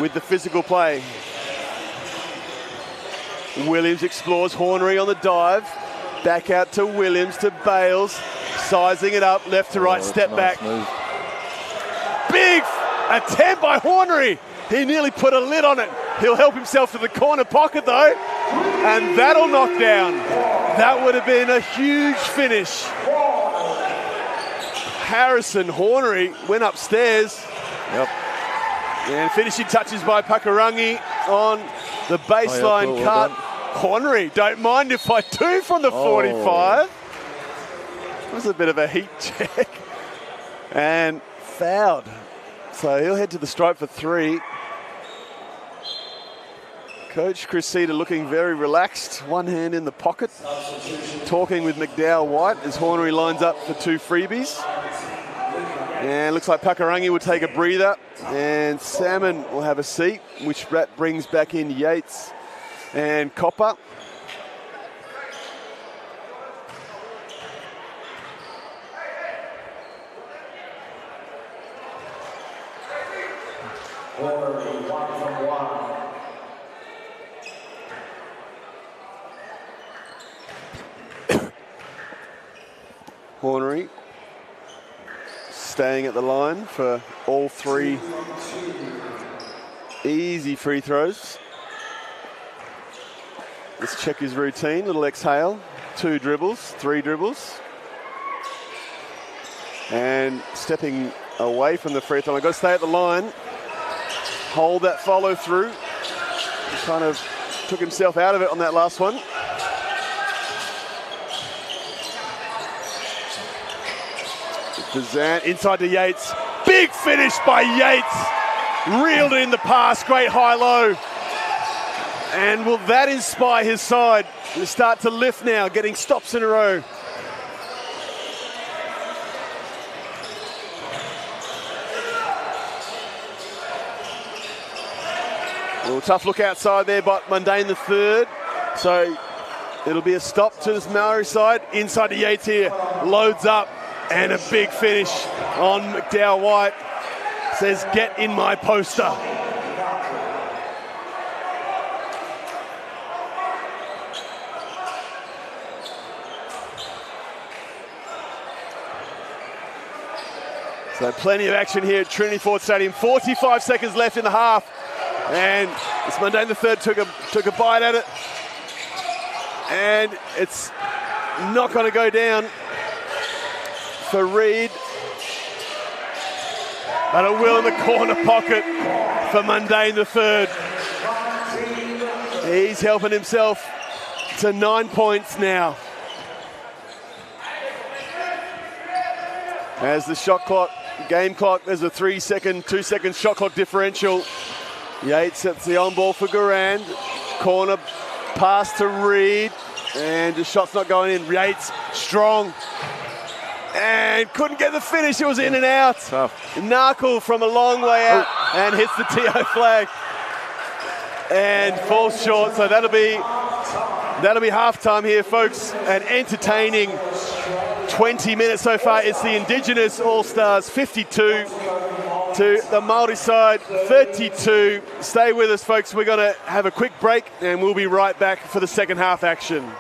S4: with the physical play. Williams explores Hornery on the dive. Back out to Williams, to Bales. Sizing it up, left to right, step
S5: nice
S4: back.
S5: Move.
S4: Big attempt by Hornery. He nearly put a lid on it. He'll help himself to the corner pocket though. And that'll knock down. That would have been a huge finish. Harrison Hornery went upstairs.
S5: Yep.
S4: And finishing touches by Pakarangi on the baseline
S5: well
S4: cut.
S5: done.
S4: Hornery, don't mind if I do from the 45. That was a bit of a heat check. And fouled. So he'll head to the stripe for 3. Coach Chris Cedar looking very relaxed, one hand in the pocket, talking with McDowell White as Hornery lines up for 2 freebies. And looks like Pakarangi will take a breather and Salmon will have a seat, which brings back in Yates and Copper.
S3: Hornery, 1 from 1.
S4: Hornery staying at the line for all 3 easy free throws. Let's check his routine. Little exhale. 2 dribbles, 3 dribbles. And stepping away from the free throw. I've got to stay at the line. Hold that follow through. He kind of took himself out of it on that last one. Bazan inside to Yates. Big finish by Yates. Reeled in the pass. Great high-low. And will that inspire his side to start to lift now, getting stops in a row? A little tough look outside there by Mundane the third. So it'll be a stop to this Maori side. Inside to Yates here. Loads up. And a big finish on McDowell White. Says, get in my poster. So plenty of action here at Trinity Ford Stadium. 45 seconds left in the half. And it's Mundane the third took a bite at it. And it's not going to go down for Reed, but it will in the corner pocket for Mundane the third. He's helping himself to 9 points now. As the shot clock, game clock, there's a 2 second shot clock differential. Yates sets the on ball for Garand. Corner pass to Reed. And the shot's not going in. Yates, strong. And couldn't get the finish. It was in and out.
S5: Tough.
S4: Knuckle from a long way out and hits the TO flag. And falls short. So that'll be halftime here, folks. An entertaining 20 minutes so far. It's the Indigenous All-Stars 52 to the Māori side 32. Stay with us, folks. We're going to have a quick break and we'll be right back for the second half action.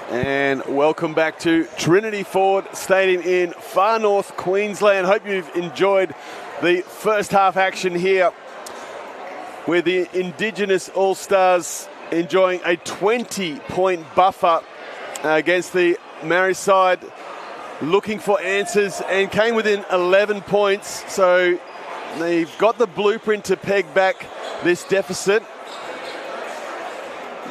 S4: And welcome back to Trinity Ford Stadium in far north Queensland. Hope you've enjoyed the first half action here with the Indigenous All-Stars enjoying a 20-point buffer against the Māori side, looking for answers and came within 11 points. So they've got the blueprint to peg back this deficit,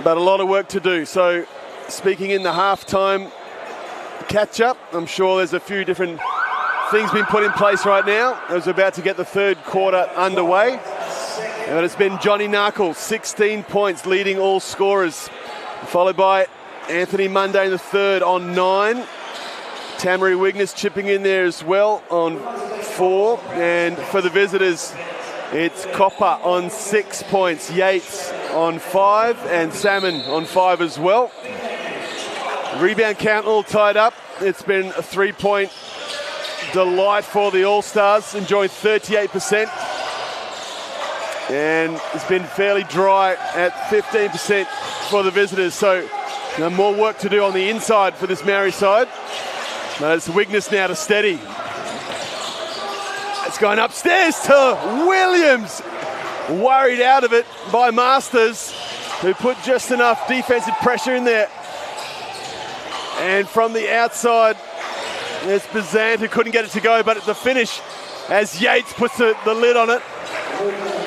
S4: but a lot of work to do. So speaking in the halftime catch-up, I'm sure there's a few different things being put in place right now. I was about to get the third quarter underway. But it's been Johnny Narkle, 16 points, leading all scorers, followed by Anthony Munday in the third on 9. Tamari Wigness chipping in there as well on 4. And for the visitors, it's Copper on 6 points, Yates on 5, and Salmon on 5 as well. Rebound count all tied up. It's been a 3-point delight for the All-Stars, enjoying 38%. And it's been fairly dry at 15% for the visitors. So more work to do on the inside for this Māori side. But it's Wigness now to steady. It's going upstairs to Williams. Worried out of it by Masters, who put just enough defensive pressure in there. And from the outside, there's Bazant, who couldn't get it to go, but at the finish, as Yates puts the lid on it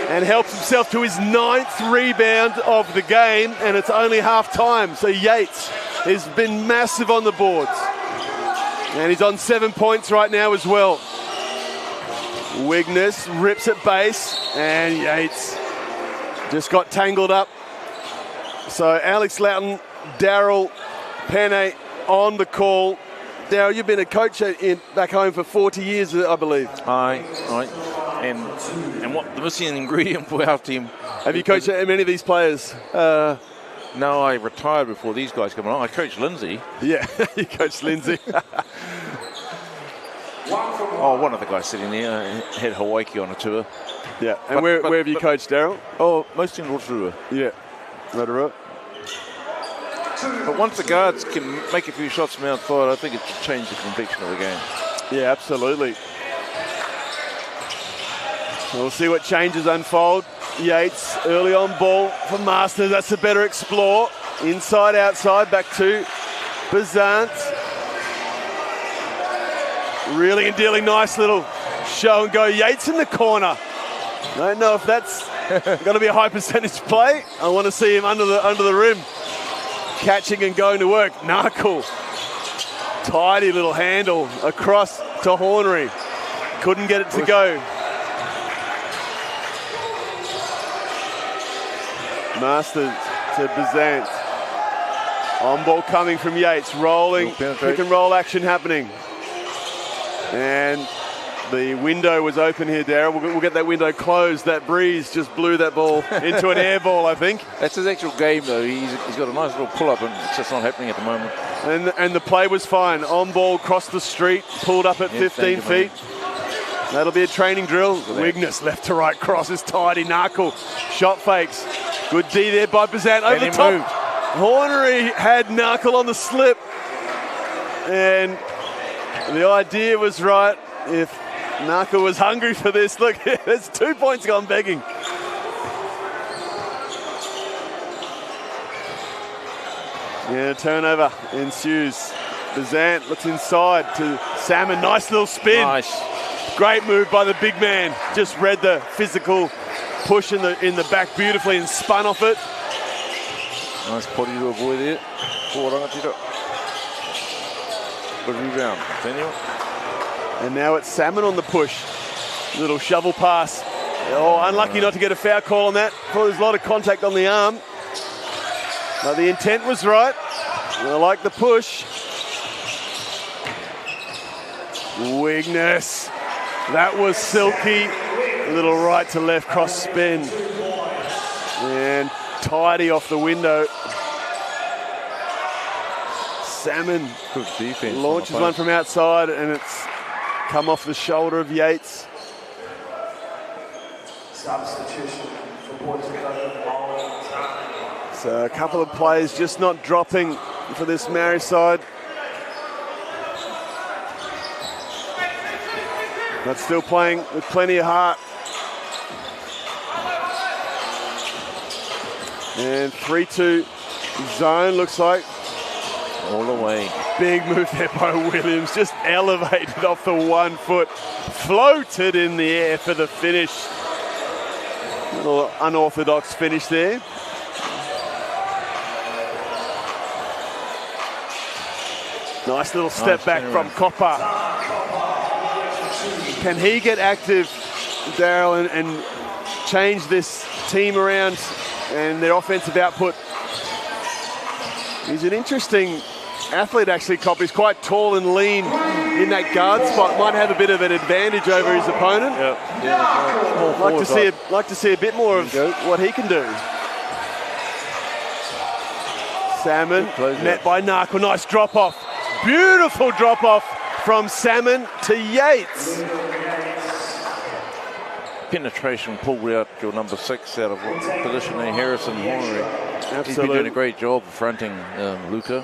S4: and helps himself to his 9th rebound of the game, and it's only half time. So Yates has been massive on the boards. And he's on 7 points right now as well. Wigness rips at base, and Yates just got tangled up. So Alex Loughton, Daryl Penne on the call. Daryl, you've been a coach back home for 40 years, I believe.
S5: Aye. And what the missing ingredient for our team.
S4: Have you coached many of these players?
S5: No, I retired before these guys come along. I coached Lindsay.
S4: Yeah, you coached Lindsay.
S5: One of the guys sitting there had Hawaii on a tour.
S4: Yeah, and where have you coached, Daryl?
S5: Oh, mostly in Rotorua.
S4: Yeah, Rotorua.
S5: But once the guards can make a few shots from outside, I think it should change the complexion of the game.
S4: Yeah, absolutely. We'll see what changes unfold. Yates early on ball for Masters. That's a better explore. Inside, outside, back to Bazant. Reeling and dealing, nice little show and go. Yates in the corner. Don't know if that's going to be a high percentage play. I want to see him under the rim, catching and going to work. Narkle, tidy little handle across to Hornery. Couldn't get it to go. Masters to Bazant. On ball coming from Yates, rolling, pick and roll action happening. And the window was open here, Darryl. We'll get that window closed. That breeze just blew that ball into an air ball, I think.
S5: That's his actual game, though. He's got a nice little pull-up, and it's just not happening at the moment.
S4: And the play was fine. On ball, crossed the street, pulled up at 15 feet. That'll be a training drill. Wigness, left to right, crosses tidy. Narkle, shot fakes. Good D there by Bazant over the top. Hornery had Narkle on the slip. And the idea was right. If Narkle was hungry for this, look, there's 2 points gone begging. Yeah, turnover ensues. Bazant looks inside to Salmon. Nice little spin.
S5: Nice.
S4: Great move by the big man. Just read the physical push in the back beautifully and spun off it.
S5: Nice potty to avoid there. Good rebound. Continue.
S4: And now it's Salmon on the push. Little shovel pass. Oh, unlucky not to get a foul call on that. Probably there's a lot of contact on the arm. But the intent was right. I like the push. Wigness. That was silky. A little right to left cross spin. And tidy off the window. Salmon
S5: good defense
S4: launches one from outside, and it's come off the shoulder of Yates.
S3: Substitution for Poitūkohu.
S4: So a couple of players just not dropping for this Māori side. But still playing with plenty of heart. And 3-2 zone looks like.
S5: All the way.
S4: Big move there by Williams, just elevated off the 1 foot, floated in the air for the finish. Little unorthodox finish there. Nice little step back from Copper. Can he get active, Daryl, and change this team around and their offensive output? He's an interesting athlete, actually, Cop. He's quite tall and lean in that guard spot. Might have a bit of an advantage over his opponent.
S5: Yep. Yeah,
S4: like to see a bit more of what he can do. Salmon met by Narkle. Nice drop off. Beautiful drop off from Salmon to Yates.
S5: Penetration pulled out your number 6 out of position there, Harrison Hornery.
S4: Absolutely.
S5: He's been doing a great job fronting Luca.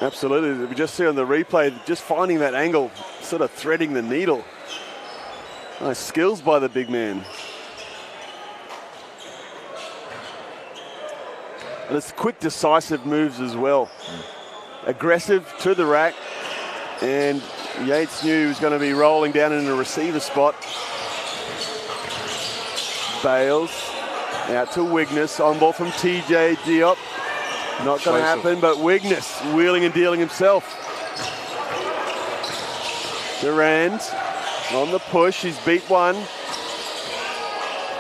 S4: Absolutely. We just see on the replay, just finding that angle, sort of threading the needle. Nice skills by the big man. And it's quick, decisive moves as well. Aggressive to the rack. And Yates knew he was going to be rolling down in a receiver spot. Bales out to Wigness. On ball from TJ Diop. Not going to happen, but Wigness wheeling and dealing himself. Durand on the push. He's beat one.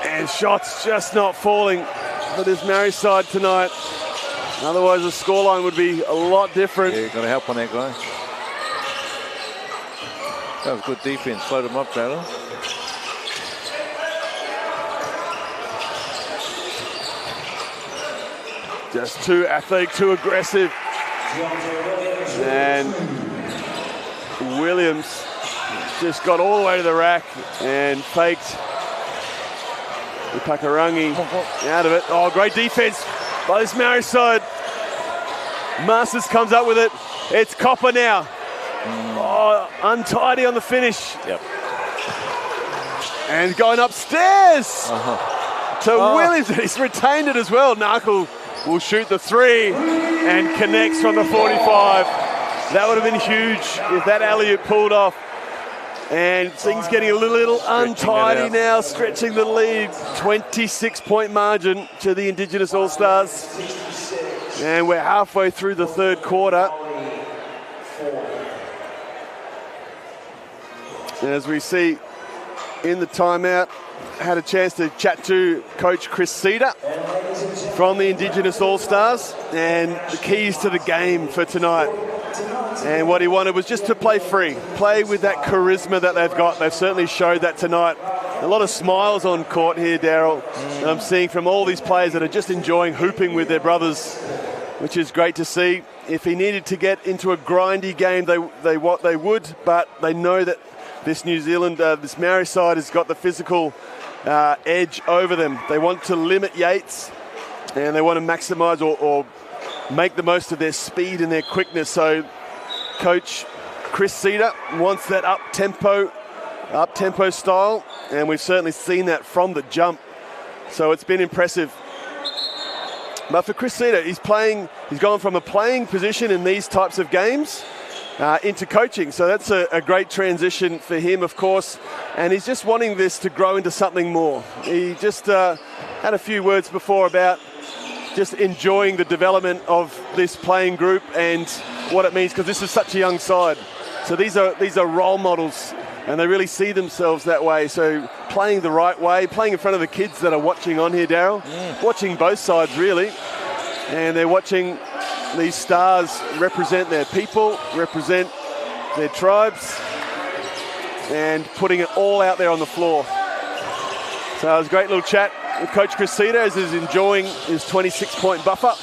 S4: And shots just not falling for this Māori side tonight. Otherwise, the scoreline would be a lot different.
S5: Yeah, got to help on that guy. That was good defense. Slowed him up, Taylor.
S4: Just too athletic, too aggressive. And Williams just got all the way to the rack and faked the Pakarangi out of it. Oh, great defense by this Māori side. Masters comes up with it. It's Copper now. Oh, untidy on the finish.
S5: Yep.
S4: And going upstairs to Williams. He's retained it as well. Narkle will shoot the 3 and connects from the 45. That would have been huge if that alley-oop pulled off. And things getting a little untidy now, stretching the lead. 26-point margin to the Indigenous All-Stars. And we're halfway through the third quarter. And as we see in the timeout, had a chance to chat to Coach Chris Cedar from the Indigenous All-Stars and the keys to the game for tonight. And what he wanted was just to play free, play with that charisma that they've got. They've certainly showed that tonight. A lot of smiles on court here, Daryl, and I'm seeing from all these players that are just enjoying hooping with their brothers, which is great to see. If he needed to get into a grindy game, they would, but they know that this New Zealand, this Māori side has got the physical edge over them. They want to limit Yates, and they want to maximise or make the most of their speed and their quickness. So Coach Chris Cedar wants that up-tempo style, and we've certainly seen that from the jump. So it's been impressive. But for Chris Cedar, he's gone from a playing position in these types of games into coaching. So that's a great transition for him, of course. And he's just wanting this to grow into something more. He just had a few words before about just enjoying the development of this playing group and what it means, because this is such a young side. So these are role models, and they really see themselves that way. So playing the right way, playing in front of the kids that are watching on here, Daryl, watching both sides really, and they're watching these stars represent their people, represent their tribes, and putting it all out there on the floor. So it was a great little chat with Coach Chris Cedar as he's enjoying his 26-point buffer.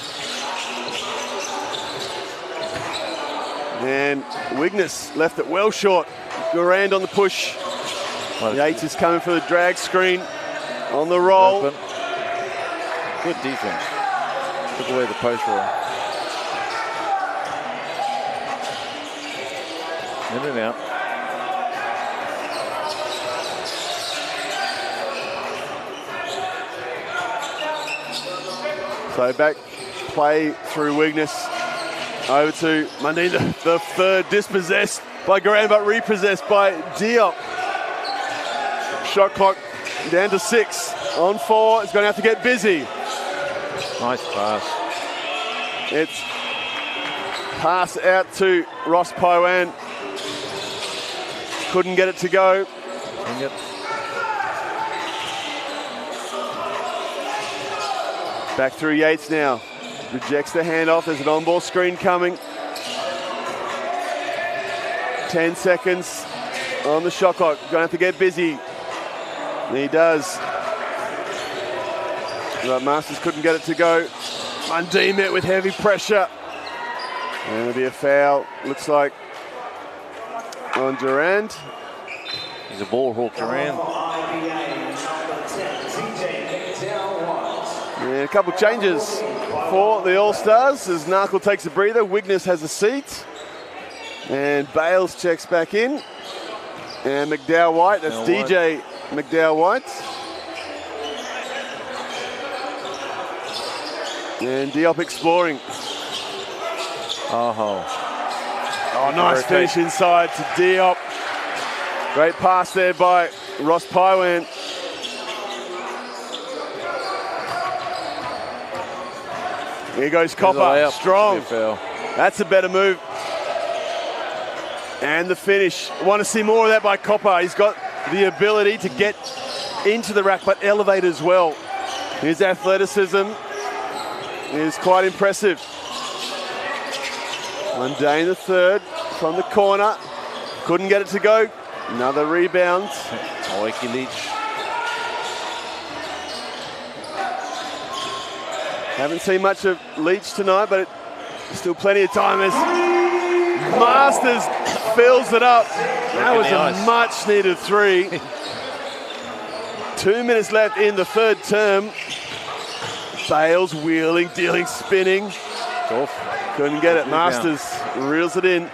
S4: And Wigness left it well short. Durand on the push. Yates is coming for the drag screen on the roll.
S5: Good defense. Took away the post roll. In and out.
S4: So back play through Wigness. Over to Mundine, the third, dispossessed by Garan, but repossessed by Diop. Shot clock down to 6. On 4, it's going to have to get busy.
S5: Nice pass.
S4: It's pass out to Ross Paiwan. Couldn't get it to go. Back through Yates now. Rejects the handoff. There's an on-ball screen coming. 10 seconds on the shot clock. Going to have to get busy. And he does. But Masters couldn't get it to go. Mundine met with heavy pressure. And it'll be a foul. Looks like on Durand.
S5: He's a ball hawk, Durand.
S4: And a couple changes for the All-Stars as Narkle takes a breather. Wigness has a seat. And Bales checks back in. And McDowell-White, that's DJ McDowell-White. And Diop exploring. Oh, nice finish inside to Diop. Great pass there by Ross Paiwan. Here goes Copper, strong. That's a better move. And the finish. Want to see more of that by Copper. He's got the ability to get into the rack, but elevate as well. His athleticism is quite impressive. Mundine the third from the corner. Couldn't get it to go. Another rebound.
S5: Oiki Leach.
S4: Haven't seen much of Leach tonight, but still plenty of time as Masters fills it up. That was a much needed 3. 2 minutes left in the third term. Bales wheeling, dealing, spinning. Couldn't get it. Masters reels it in.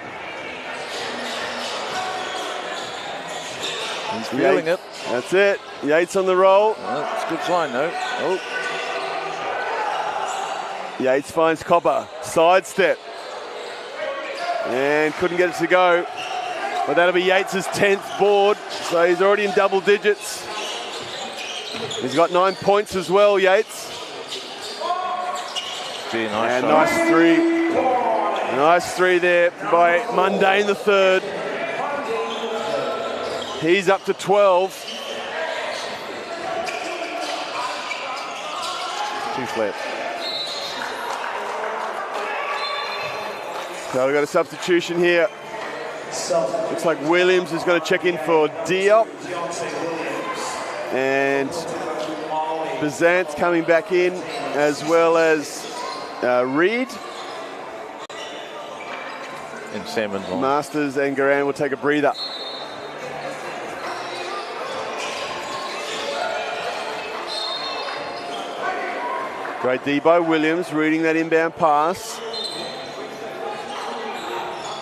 S5: He's feeling it.
S4: That's it. Yates on the roll.
S5: It's a good sign, though.
S4: Yates finds Copper. Sidestep. And couldn't get it to go. But that'll be Yates' 10th board. So he's already in double digits. He's got 9 points as well, Yates.
S5: Gee, nice
S4: and
S5: shot.
S4: nice 3. Nice 3 there by Mundine the third. He's up to 12. 2 flat. So we've got a substitution here. Looks like Williams is going to check in for Diop. And Bazant's coming back in, as well as Reed.
S5: And Salmon's on.
S4: Masters and Garan will take a breather. Great D by Williams, reading that inbound pass.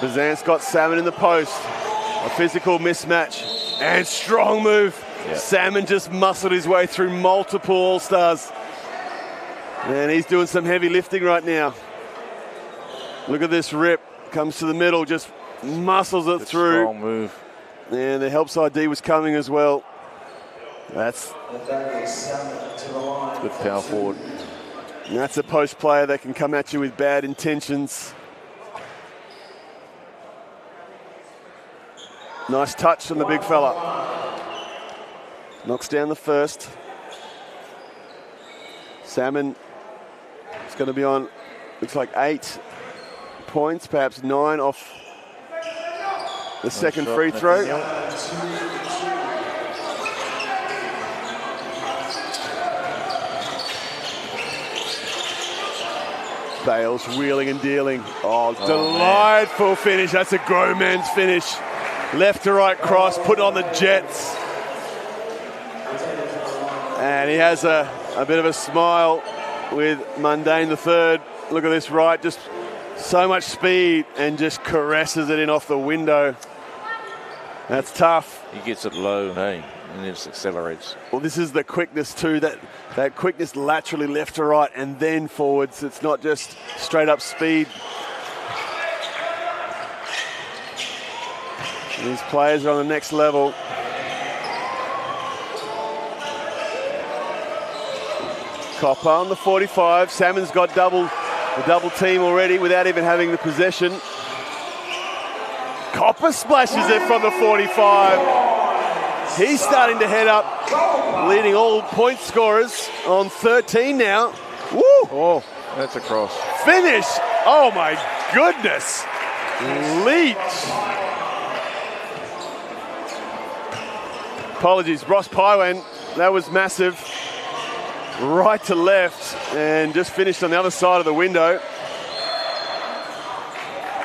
S4: Bazant's got Salmon in the post. A physical mismatch and strong move.
S5: Yep.
S4: Salmon just muscled his way through multiple All-Stars. And he's doing some heavy lifting right now. Look at this rip. Comes to the middle, just muscles it through.
S5: Strong move.
S4: And the help side D was coming as well. That's
S5: good power forward.
S4: And that's a post player that can come at you with bad intentions. Nice touch from the big fella. Knocks down the first. Salmon is going to be on, looks like 8 points, perhaps 9 off the second free throw. Bales wheeling and dealing. Oh, delightful man. Finish. That's a grown man's finish. Left to right cross, put on the Jets. And he has a bit of a smile with Mundine the third. Look at this right, just so much speed and just caresses it in off the window. That's tough.
S5: He gets it low, hey, and it just accelerates.
S4: Well, this is the quickness too, that quickness laterally left to right and then forwards. It's not just straight up speed. These players are on the next level. Copper on the 45. Salmon's got the double team already without even having the possession. Copper splashes it from the 45. He's starting to head up, leading all point scorers on 13 now. Woo!
S5: Oh, that's a cross.
S4: Finish! Oh my goodness! Leach! Apologies, Ross Paiwan, that was massive. Right to left, and just finished on the other side of the window.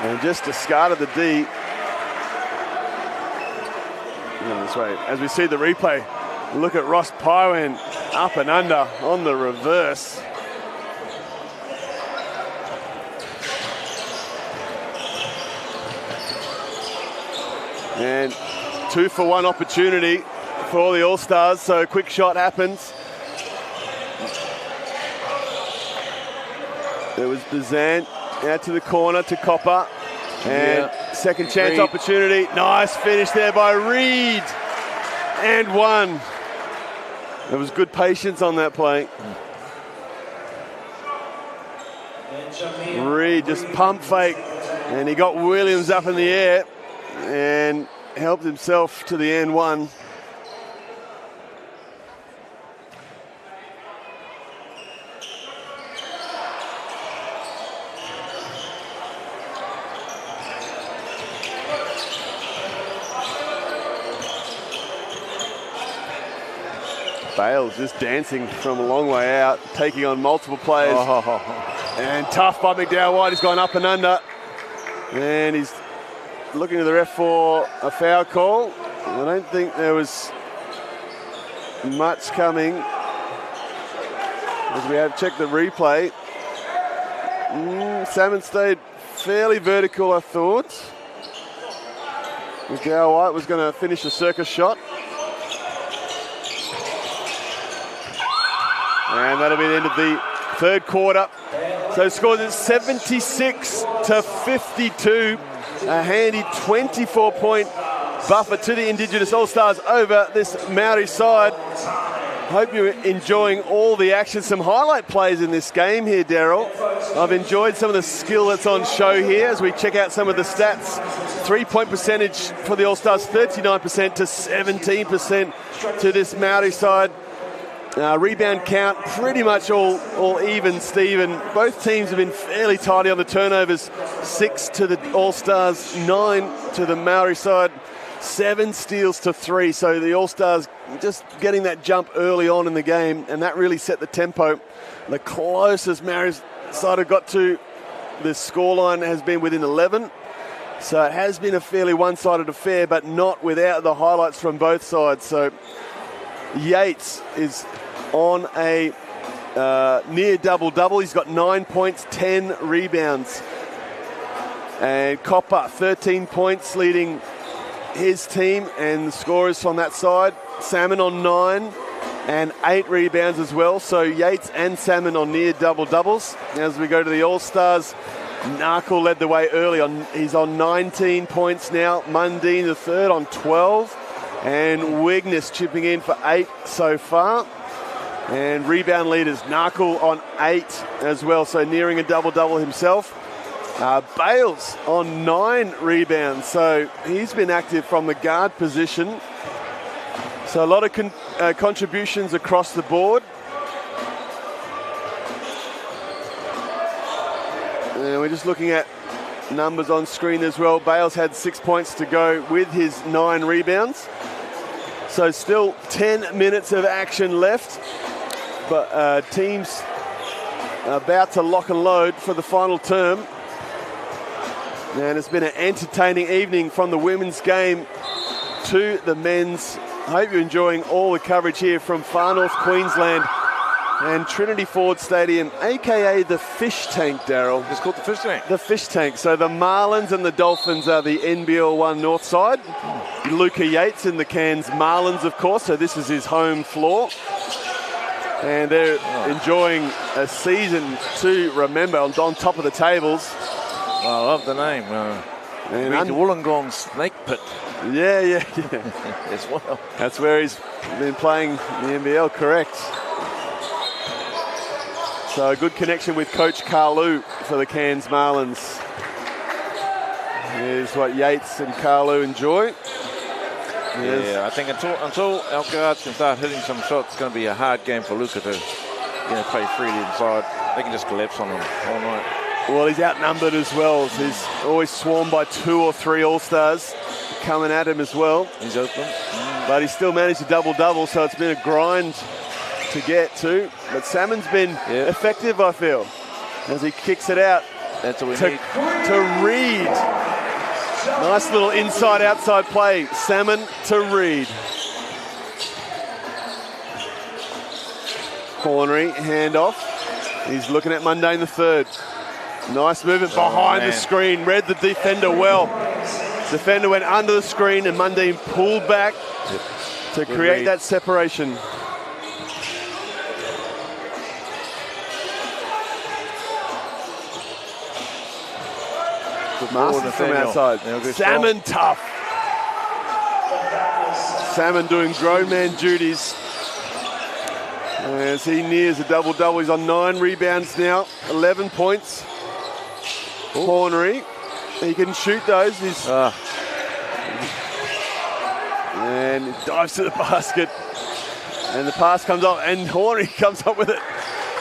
S4: And just discarded the D. This way. As we see the replay, look at Ross Paiwan up and under on the reverse. And 2-for-1 opportunity for all the All-Stars, so a quick shot happens. There was Bazan out to the corner to Copper. And second chance
S5: Reed.
S4: opportunity. Nice finish there by Reed. And one. There was good patience on that play. Reed just pump fake. And he got Williams up in the air and helped himself to the end one. Bales just dancing from a long way out, taking on multiple players. And tough by McDowell White. He's gone up and under. And he's looking to the ref for a foul call. I don't think there was much coming. As we have checked the replay. Salmon stayed fairly vertical, I thought. McDowell White was going to finish a circus shot. And that'll be the end of the third quarter. So scores is 76-52. A handy 24-point buffer to the Indigenous All-Stars over this Māori side. Hope you're enjoying all the action. Some highlight plays in this game here, Daryl. I've enjoyed some of the skill that's on show here as we check out some of the stats. 3-point percentage for the All-Stars, 39% to 17% to this Māori side. Rebound count pretty much all even, Steven. Both teams have been fairly tidy on the turnovers. 6 to the All-Stars, 9 to the Māori side, 7 steals to 3. So the All-Stars just getting that jump early on in the game, and that really set the tempo. The closest Māori side have got to the scoreline has been within 11. So it has been a fairly one-sided affair, but not without the highlights from both sides. So Yates is on a near double-double. He's got 9 points, 10 rebounds. And Copper, 13 points, leading his team, and the scorers from that side. Salmon on 9 and 8 rebounds as well. So Yates and Salmon on near double-doubles. As we go to the All-Stars, Narkle led the way early. He's on 19 points now. Mundine, the third, on 12. And Wigness chipping in for 8 so far. And rebound leaders, Narkle on 8 as well, so nearing a double-double himself. Bales on 9 rebounds, so he's been active from the guard position. So a lot of contributions across the board. And we're just looking at numbers on screen as well. Bales had 6 points to go with his 9 rebounds. So still 10 minutes of action left. But teams about to lock and load for the final term. And it's been an entertaining evening from the women's game to the men's. I hope you're enjoying all the coverage here from far north Queensland And Trinity Ford Stadium, aka the Fish Tank, Daryl.
S5: It's called the Fish Tank.
S4: The Fish Tank. So the Marlins and the Dolphins are the NBL 1 North side. Luca Yates in the Cairns Marlins, of course. So this is his home floor. And they're enjoying a season to remember on top of the tables.
S5: I love the name. And the Wollongong Snake Pit.
S4: Yeah.
S5: As well.
S4: That's where he's been playing the NBL, correct. So a good connection with Coach Carlu for the Cairns Marlins. Here's what Yates and Carlu enjoy.
S5: Yeah, I think until our guards can start hitting some shots, it's going to be a hard game for Luca to play freely inside. They can just collapse on him all night.
S4: Well, he's outnumbered as well. He's always swarmed by 2 or 3 All-Stars coming at him as well.
S5: He's open.
S4: But he's still managed to double-double, so it's been a grind to get to. But Salmon's been effective, I feel, as he kicks it out.
S5: That's what we need.
S4: To Reed. Nice little inside-outside play. Salmon to Reed. Hornery, handoff. He's looking at Mundane the third. Nice movement behind the screen. Read the defender well. Defender went under the screen and Mundane pulled back to create that separation. Masters from outside. Salmon tough. Salmon doing grown man duties as he nears a double-double. He's on 9 rebounds now, 11 points. Hornery, he can shoot those. And he dives to the basket. And the pass comes up, and Hornery comes up with it.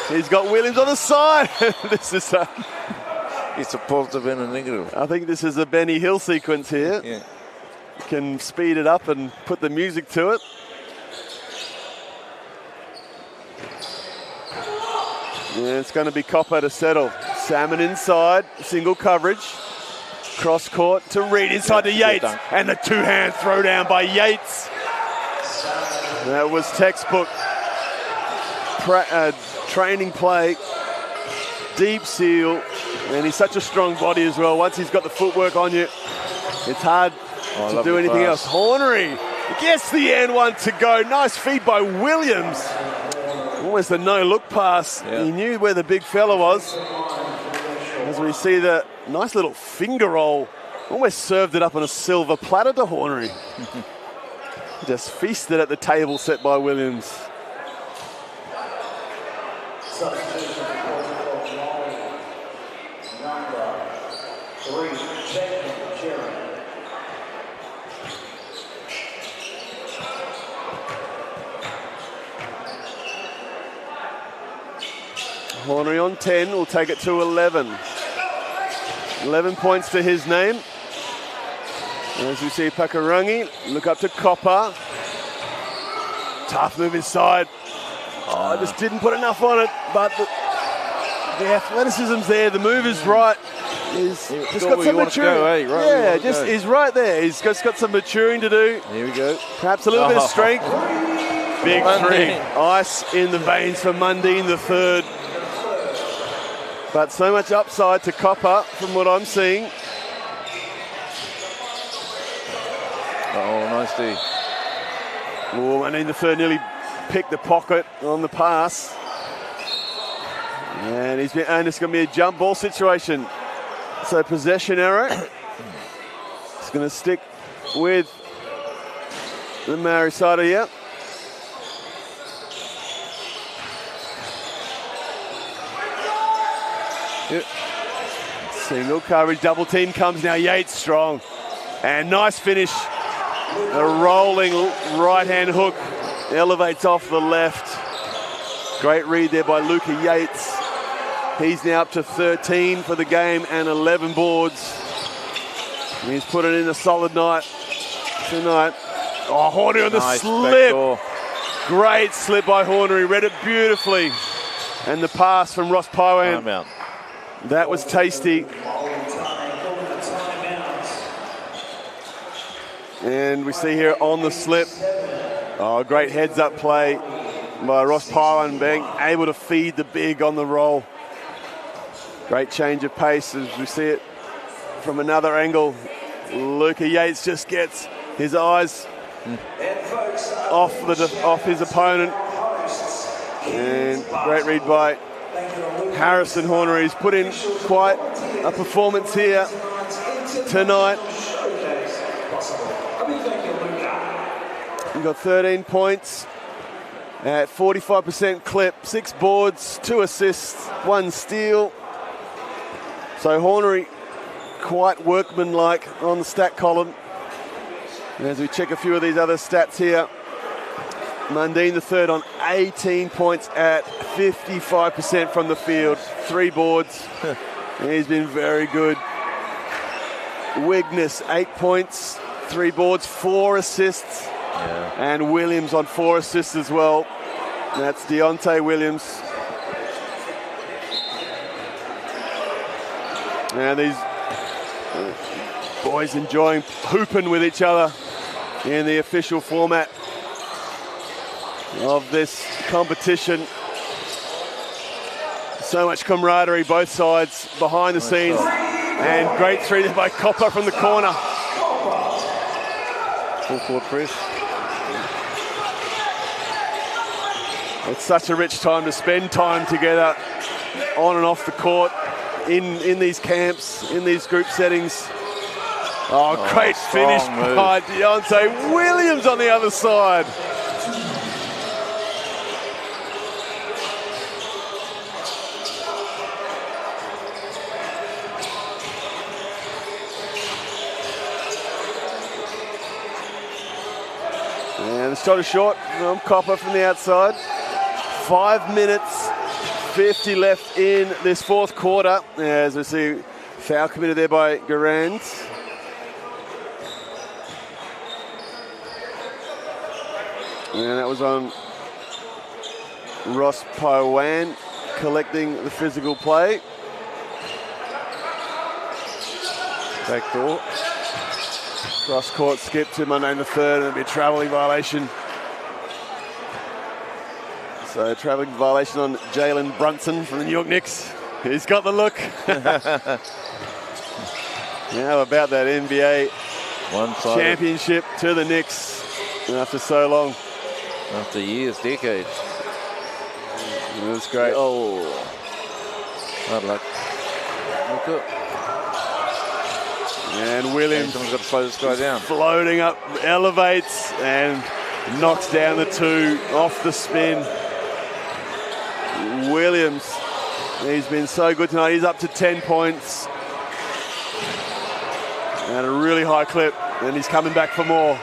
S4: He's got Williams on the side. This is
S5: it's a positive and a negative.
S4: I think this is a Benny Hill sequence here.
S5: Yeah.
S4: Can speed it up and put the music to it. Yeah, it's going to be Copper to settle. Salmon inside, single coverage. Cross court to Reed, inside to Yates. And the two-hand throwdown by Yates. That was textbook training play. Deep seal. And he's such a strong body as well. Once he's got the footwork on you, it's hard to do anything else. Hornery gets the and one to go. Nice feed by Williams. Almost a no-look pass. Yeah. He knew where the big fella was. As we see the nice little finger roll. Almost served it up on a silver platter to Hornery. Just feasted at the table set by Williams. Hornery on 10, will take it to 11. 11 points to his name. As we see Pakarangi, look up to Copper. Tough move inside. Just didn't put enough on it, but the athleticism's there, the move is right. He's just got some maturing. He's right there. He's just got some maturing to do.
S5: Here we go.
S4: Perhaps a little bit of strength. Big three. Ice in the veins for Mundine the third. But so much upside to Copper from what I'm seeing.
S5: Nice D.
S4: Mundine the third nearly picked the pocket on the pass. And it's going to be a jump ball situation. So possession error. It's going to stick with the Maori side here. Yep. Single coverage, double team comes now. Yates strong. And nice finish. A rolling right-hand hook. Elevates off the left. Great read there by Luca Yates. He's now up to 13 for the game and 11 boards. And he's put it in a solid night tonight. Hornery on the slip. Great slip by Hornery. Read it beautifully. And the pass from Ross Paiwan. That was tasty. And we see here on the slip. Great heads-up play by Ross Pywan, being able to feed the big on the roll. Great change of pace as we see it from another angle. Luca Yates just gets his eyes off his opponent. And great read by Harrison Horner. He's put in quite a performance here tonight. He got 13 points at 45% clip, 6 boards, 2 assists, 1 steal. So Hornery quite workmanlike on the stat column. And as we check a few of these other stats here, Mundine the third on 18 points at 55% from the field, 3 boards. He's been very good. Wigness 8 points, 3 boards, 4 assists. Yeah. And Williams on 4 assists as well. That's Deontay Williams. And these boys enjoying hooping with each other in the official format of this competition. So much camaraderie, both sides, behind the scenes. And great 3 there by Copper from the corner.
S5: Full court press.
S4: It's such a rich time to spend time together on and off the court, in these camps, in these group settings. Oh, great finish by Deontay Williams on the other side. And the shot is short from Copper from the outside. 5 minutes, 50 left in this fourth quarter. As we see, foul committed there by Garand. And that was on Ross Pywan, collecting the physical play. Backdoor. Cross court skip to Mundine the third, and it'll be a travelling violation. So travelling violation on Jalen Brunson from the New York Knicks. He's got the look. How about that NBA championship to the Knicks after so long?
S5: After years, decades.
S4: It was great.
S5: Oh, hard luck. Look up.
S4: And Williams
S5: Someone's got to slow this guy down.
S4: Floating up, elevates and knocks down the 2 off the spin. Williams, he's been so good tonight. He's up to 10 points. And a really high clip. And he's coming back for more.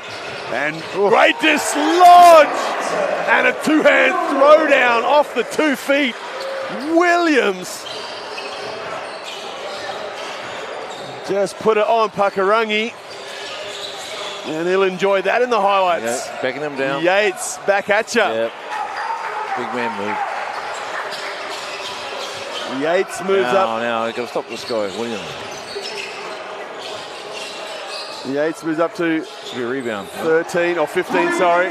S4: And great dislodge! And a 2-hand throwdown off the 2 feet. Williams just put it on Pakarangi. And he'll enjoy that in the highlights.
S5: Yeah, backing him down.
S4: Yates back at you.
S5: Yep. Big man move.
S4: Yates moves up.
S5: Now, you've got to stop this guy, Williams.
S4: Yates moves up to
S5: Should be a rebound.
S4: 13 or 15, sorry.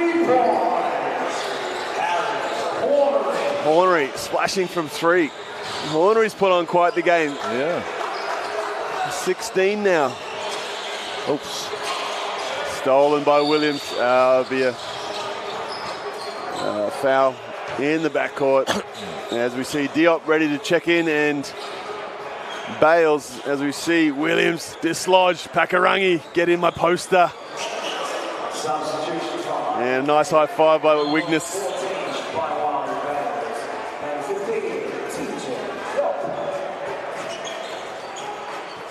S4: Hornery splashing from 3. Hornery's put on quite the game.
S5: Yeah.
S4: 16 now.
S5: Oops.
S4: Stolen by Williams. It'll be a foul in the backcourt. As we see Diop ready to check in, and Bales, as we see Williams dislodge Pakarangi, get in my poster. And a nice high five by Wigness.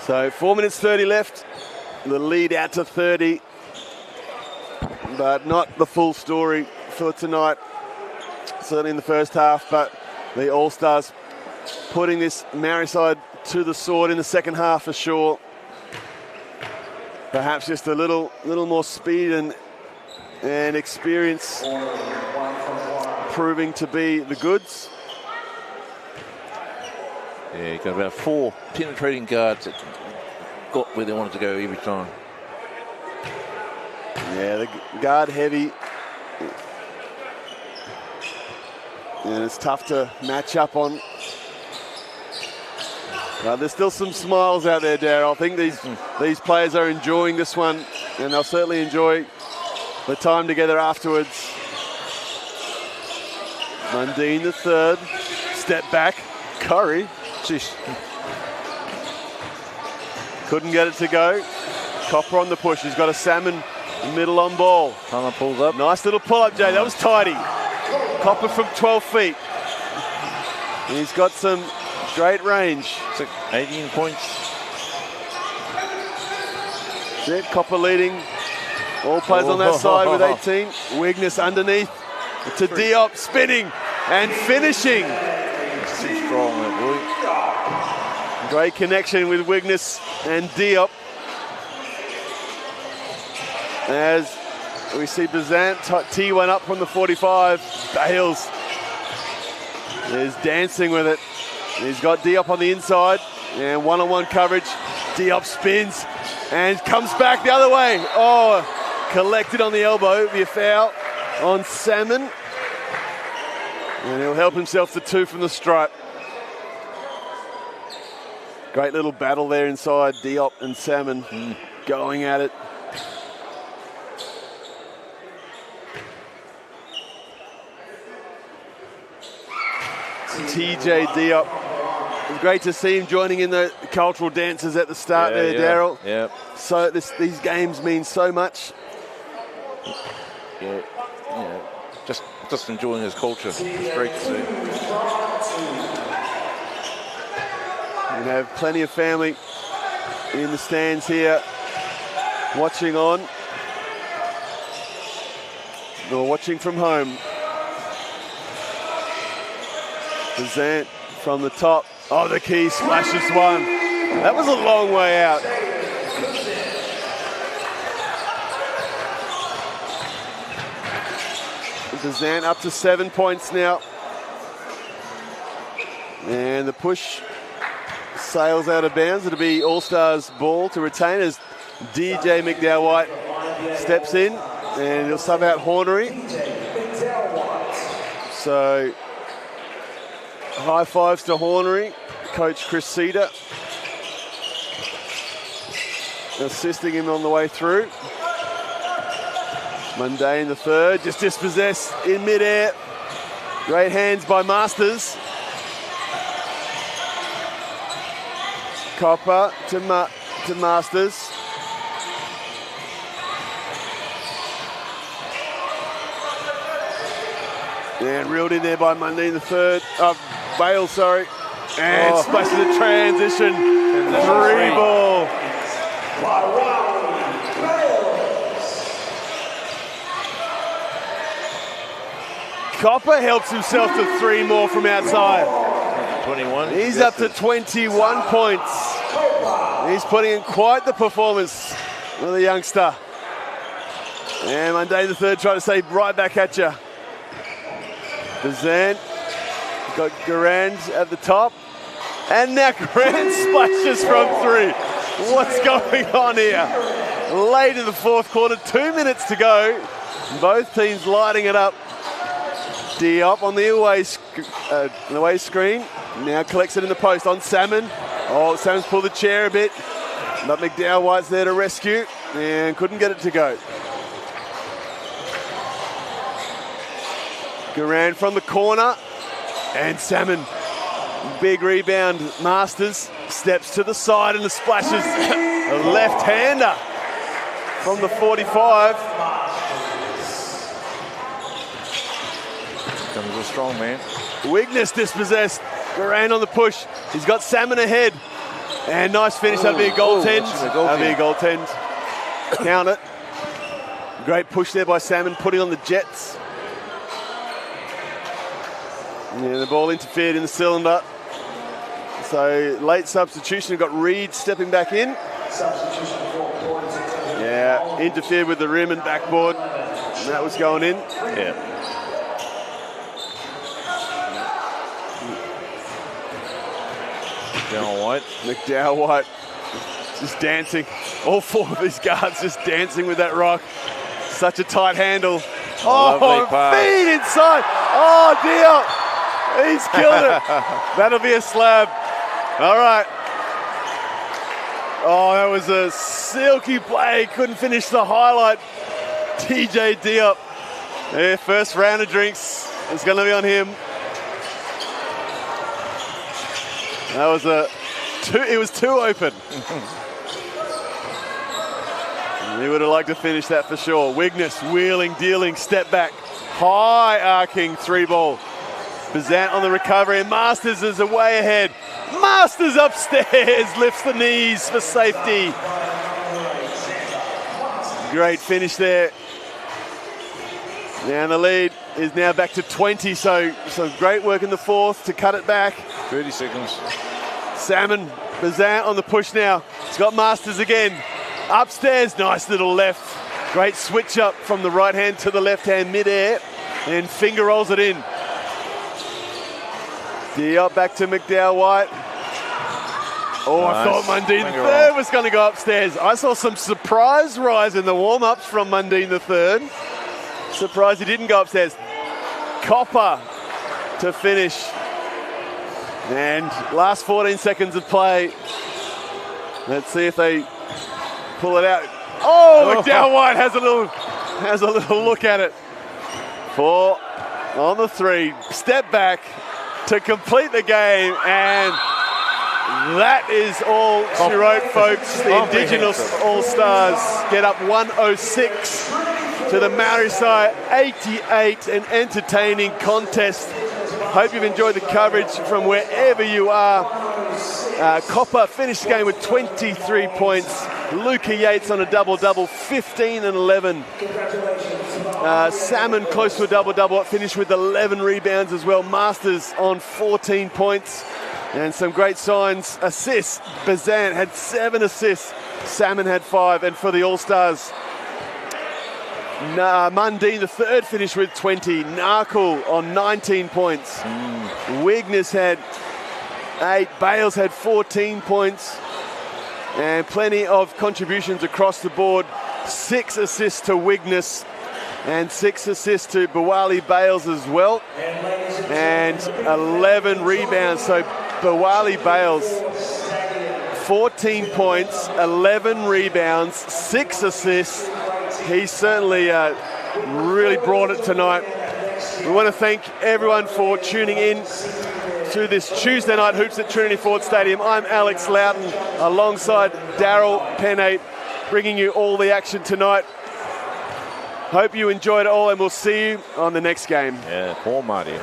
S4: So 4 minutes 30 left. The lead out to 30. But not the full story for tonight. Certainly in the first half, but the All-Stars putting this Maori side to the sword in the second half for sure. Perhaps just a little more speed and experience proving to be the goods.
S5: Yeah, you've got about 4 penetrating guards that got where they wanted to go every time.
S4: Yeah, the guard heavy. And it's tough to match up on. There's still some smiles out there, Darryl. I think these players are enjoying this one, and they'll certainly enjoy the time together afterwards. Mundine the third. Step back. Curry. Jeez. Couldn't get it to go. Copper on the push. He's got a Salmon middle on ball.
S5: Connor pulls up.
S4: Nice little pull-up, Jay. That was tidy. Copper from 12 feet. And he's got some great range.
S5: 18 points.
S4: That's it. Copper leading. All players on that side with 18. Wigness underneath to Diop, spinning and finishing.
S5: He's too strong, that boy.
S4: Great connection with Wigness and Diop. As we see Bazant tee one up from the 45. Bales is dancing with it. He's got Diop on the inside and one-on-one coverage. Diop spins and comes back the other way. Oh, collected on the elbow. Be a foul on Salmon. And he'll help himself to 2 from the stripe. Great little battle there inside. Diop and Salmon going at it. TJ Diop. It's great to see him joining in the cultural dances at the start there, Darryl.
S5: Yeah.
S4: So these games mean so much.
S5: Yeah. Just enjoying his culture. It's great to see.
S4: We have plenty of family in the stands here watching on. Or watching from home. Bazant from the top. Oh, the key splashes one. That was a long way out. Bazant up to 7 points now. And the push sails out of bounds. It'll be All-Stars ball to retain as DJ McDowell-White steps in. And he'll sub out Hornery. So high fives to Hornery, Coach Chris Cedar, assisting him on the way through. Mundane the third, just dispossessed in midair. Great hands by Masters. Copper to Masters. And reeled in there by Mundine the third. Bale, sorry. And splashes the transition. Three ball. Copper helps himself to 3 more from outside.
S5: 21.
S4: He's up to 21 points. He's putting in quite the performance for the youngster. And Mundane the third trying to say right back at you. Bazant got Garand at the top. And now Garand splashes from 3. What's going on here? Late in the fourth quarter, 2 minutes to go. Both teams lighting it up. Diop on the away screen. Now collects it in the post on Salmon. Oh, Salmon's pulled the chair a bit. But McDowell-White's there to rescue and couldn't get it to go. Garand from the corner. And Salmon, big rebound. Masters steps to the side and the splashes. A left-hander from the 45.
S5: Comes a strong man.
S4: Wigness dispossessed. Garand on the push. He's got Salmon ahead. And nice finish. That'd be a goaltend. That'd be a goaltend. Count it. Great push there by Salmon, putting on the Jets. Yeah, the ball interfered in the cylinder. So late substitution. We've got Reed stepping back in. Yeah, interfered with the rim and backboard. And that was going in.
S5: Yeah.
S4: McDowell-White just dancing. All 4 of these guards just dancing with that rock. Such a tight handle. Oh, feet inside. Oh, dear. He's killed it. That'll be a slab. All right. Oh, that was a silky play. Couldn't finish the highlight. TJ Diop. Yeah, first round of drinks is going to be on him. That was it was too open. He would have liked to finish that for sure. Wigness wheeling, dealing, step back. High arcing 3-ball. Bazant on the recovery, and Masters is away ahead. Masters upstairs, lifts the knees for safety. Great finish there. And the lead is now back to 20, so great work in the fourth to cut it back.
S5: 30 seconds.
S4: Salmon, Bazant on the push now. He's got Masters again. Upstairs, nice little left. Great switch up from the right hand to the left hand mid-air, and finger rolls it in. Diop back to McDowell White. Oh, nice. I thought Mundine the third was going to go upstairs. I saw some surprise rise in the warm-ups from Mundine the third. Surprised he didn't go upstairs. Copper to finish. And last 14 seconds of play. Let's see if they pull it out. Oh, McDowell White has a little look at it. 4 on the 3. Step back to complete the game, and that is all she wrote, folks. The Indigenous All-Stars get up 106 to the Maori side, 88, an entertaining contest. Hope you've enjoyed the coverage from wherever you are. Copper finished the game with 23 points. Luca Yates on a double-double, 15 and 11. Salmon close to a double-double, finished with 11 rebounds as well. Masters on 14 points. And some great signs. Assists, Bazant had 7 assists. Salmon had 5. And for the All-Stars, Mundine the third finished with 20. Narkle on 19 points. Wigness had 8. Bales had 14 points. And plenty of contributions across the board. 6 assists to Wigness and 6 assists to Bawali Bales as well. And 11 rebounds. So Bawali Bales, 14 points, 11 rebounds, 6 assists. He certainly really brought it tonight. We want to thank everyone for tuning in to this Tuesday night Hoops at Trinity Ford Stadium. I'm Alex Loudon alongside Daryl Pennate, bringing you all the action tonight. Hope you enjoyed it all, and we'll see you on the next game.
S5: Yeah, poor Māori.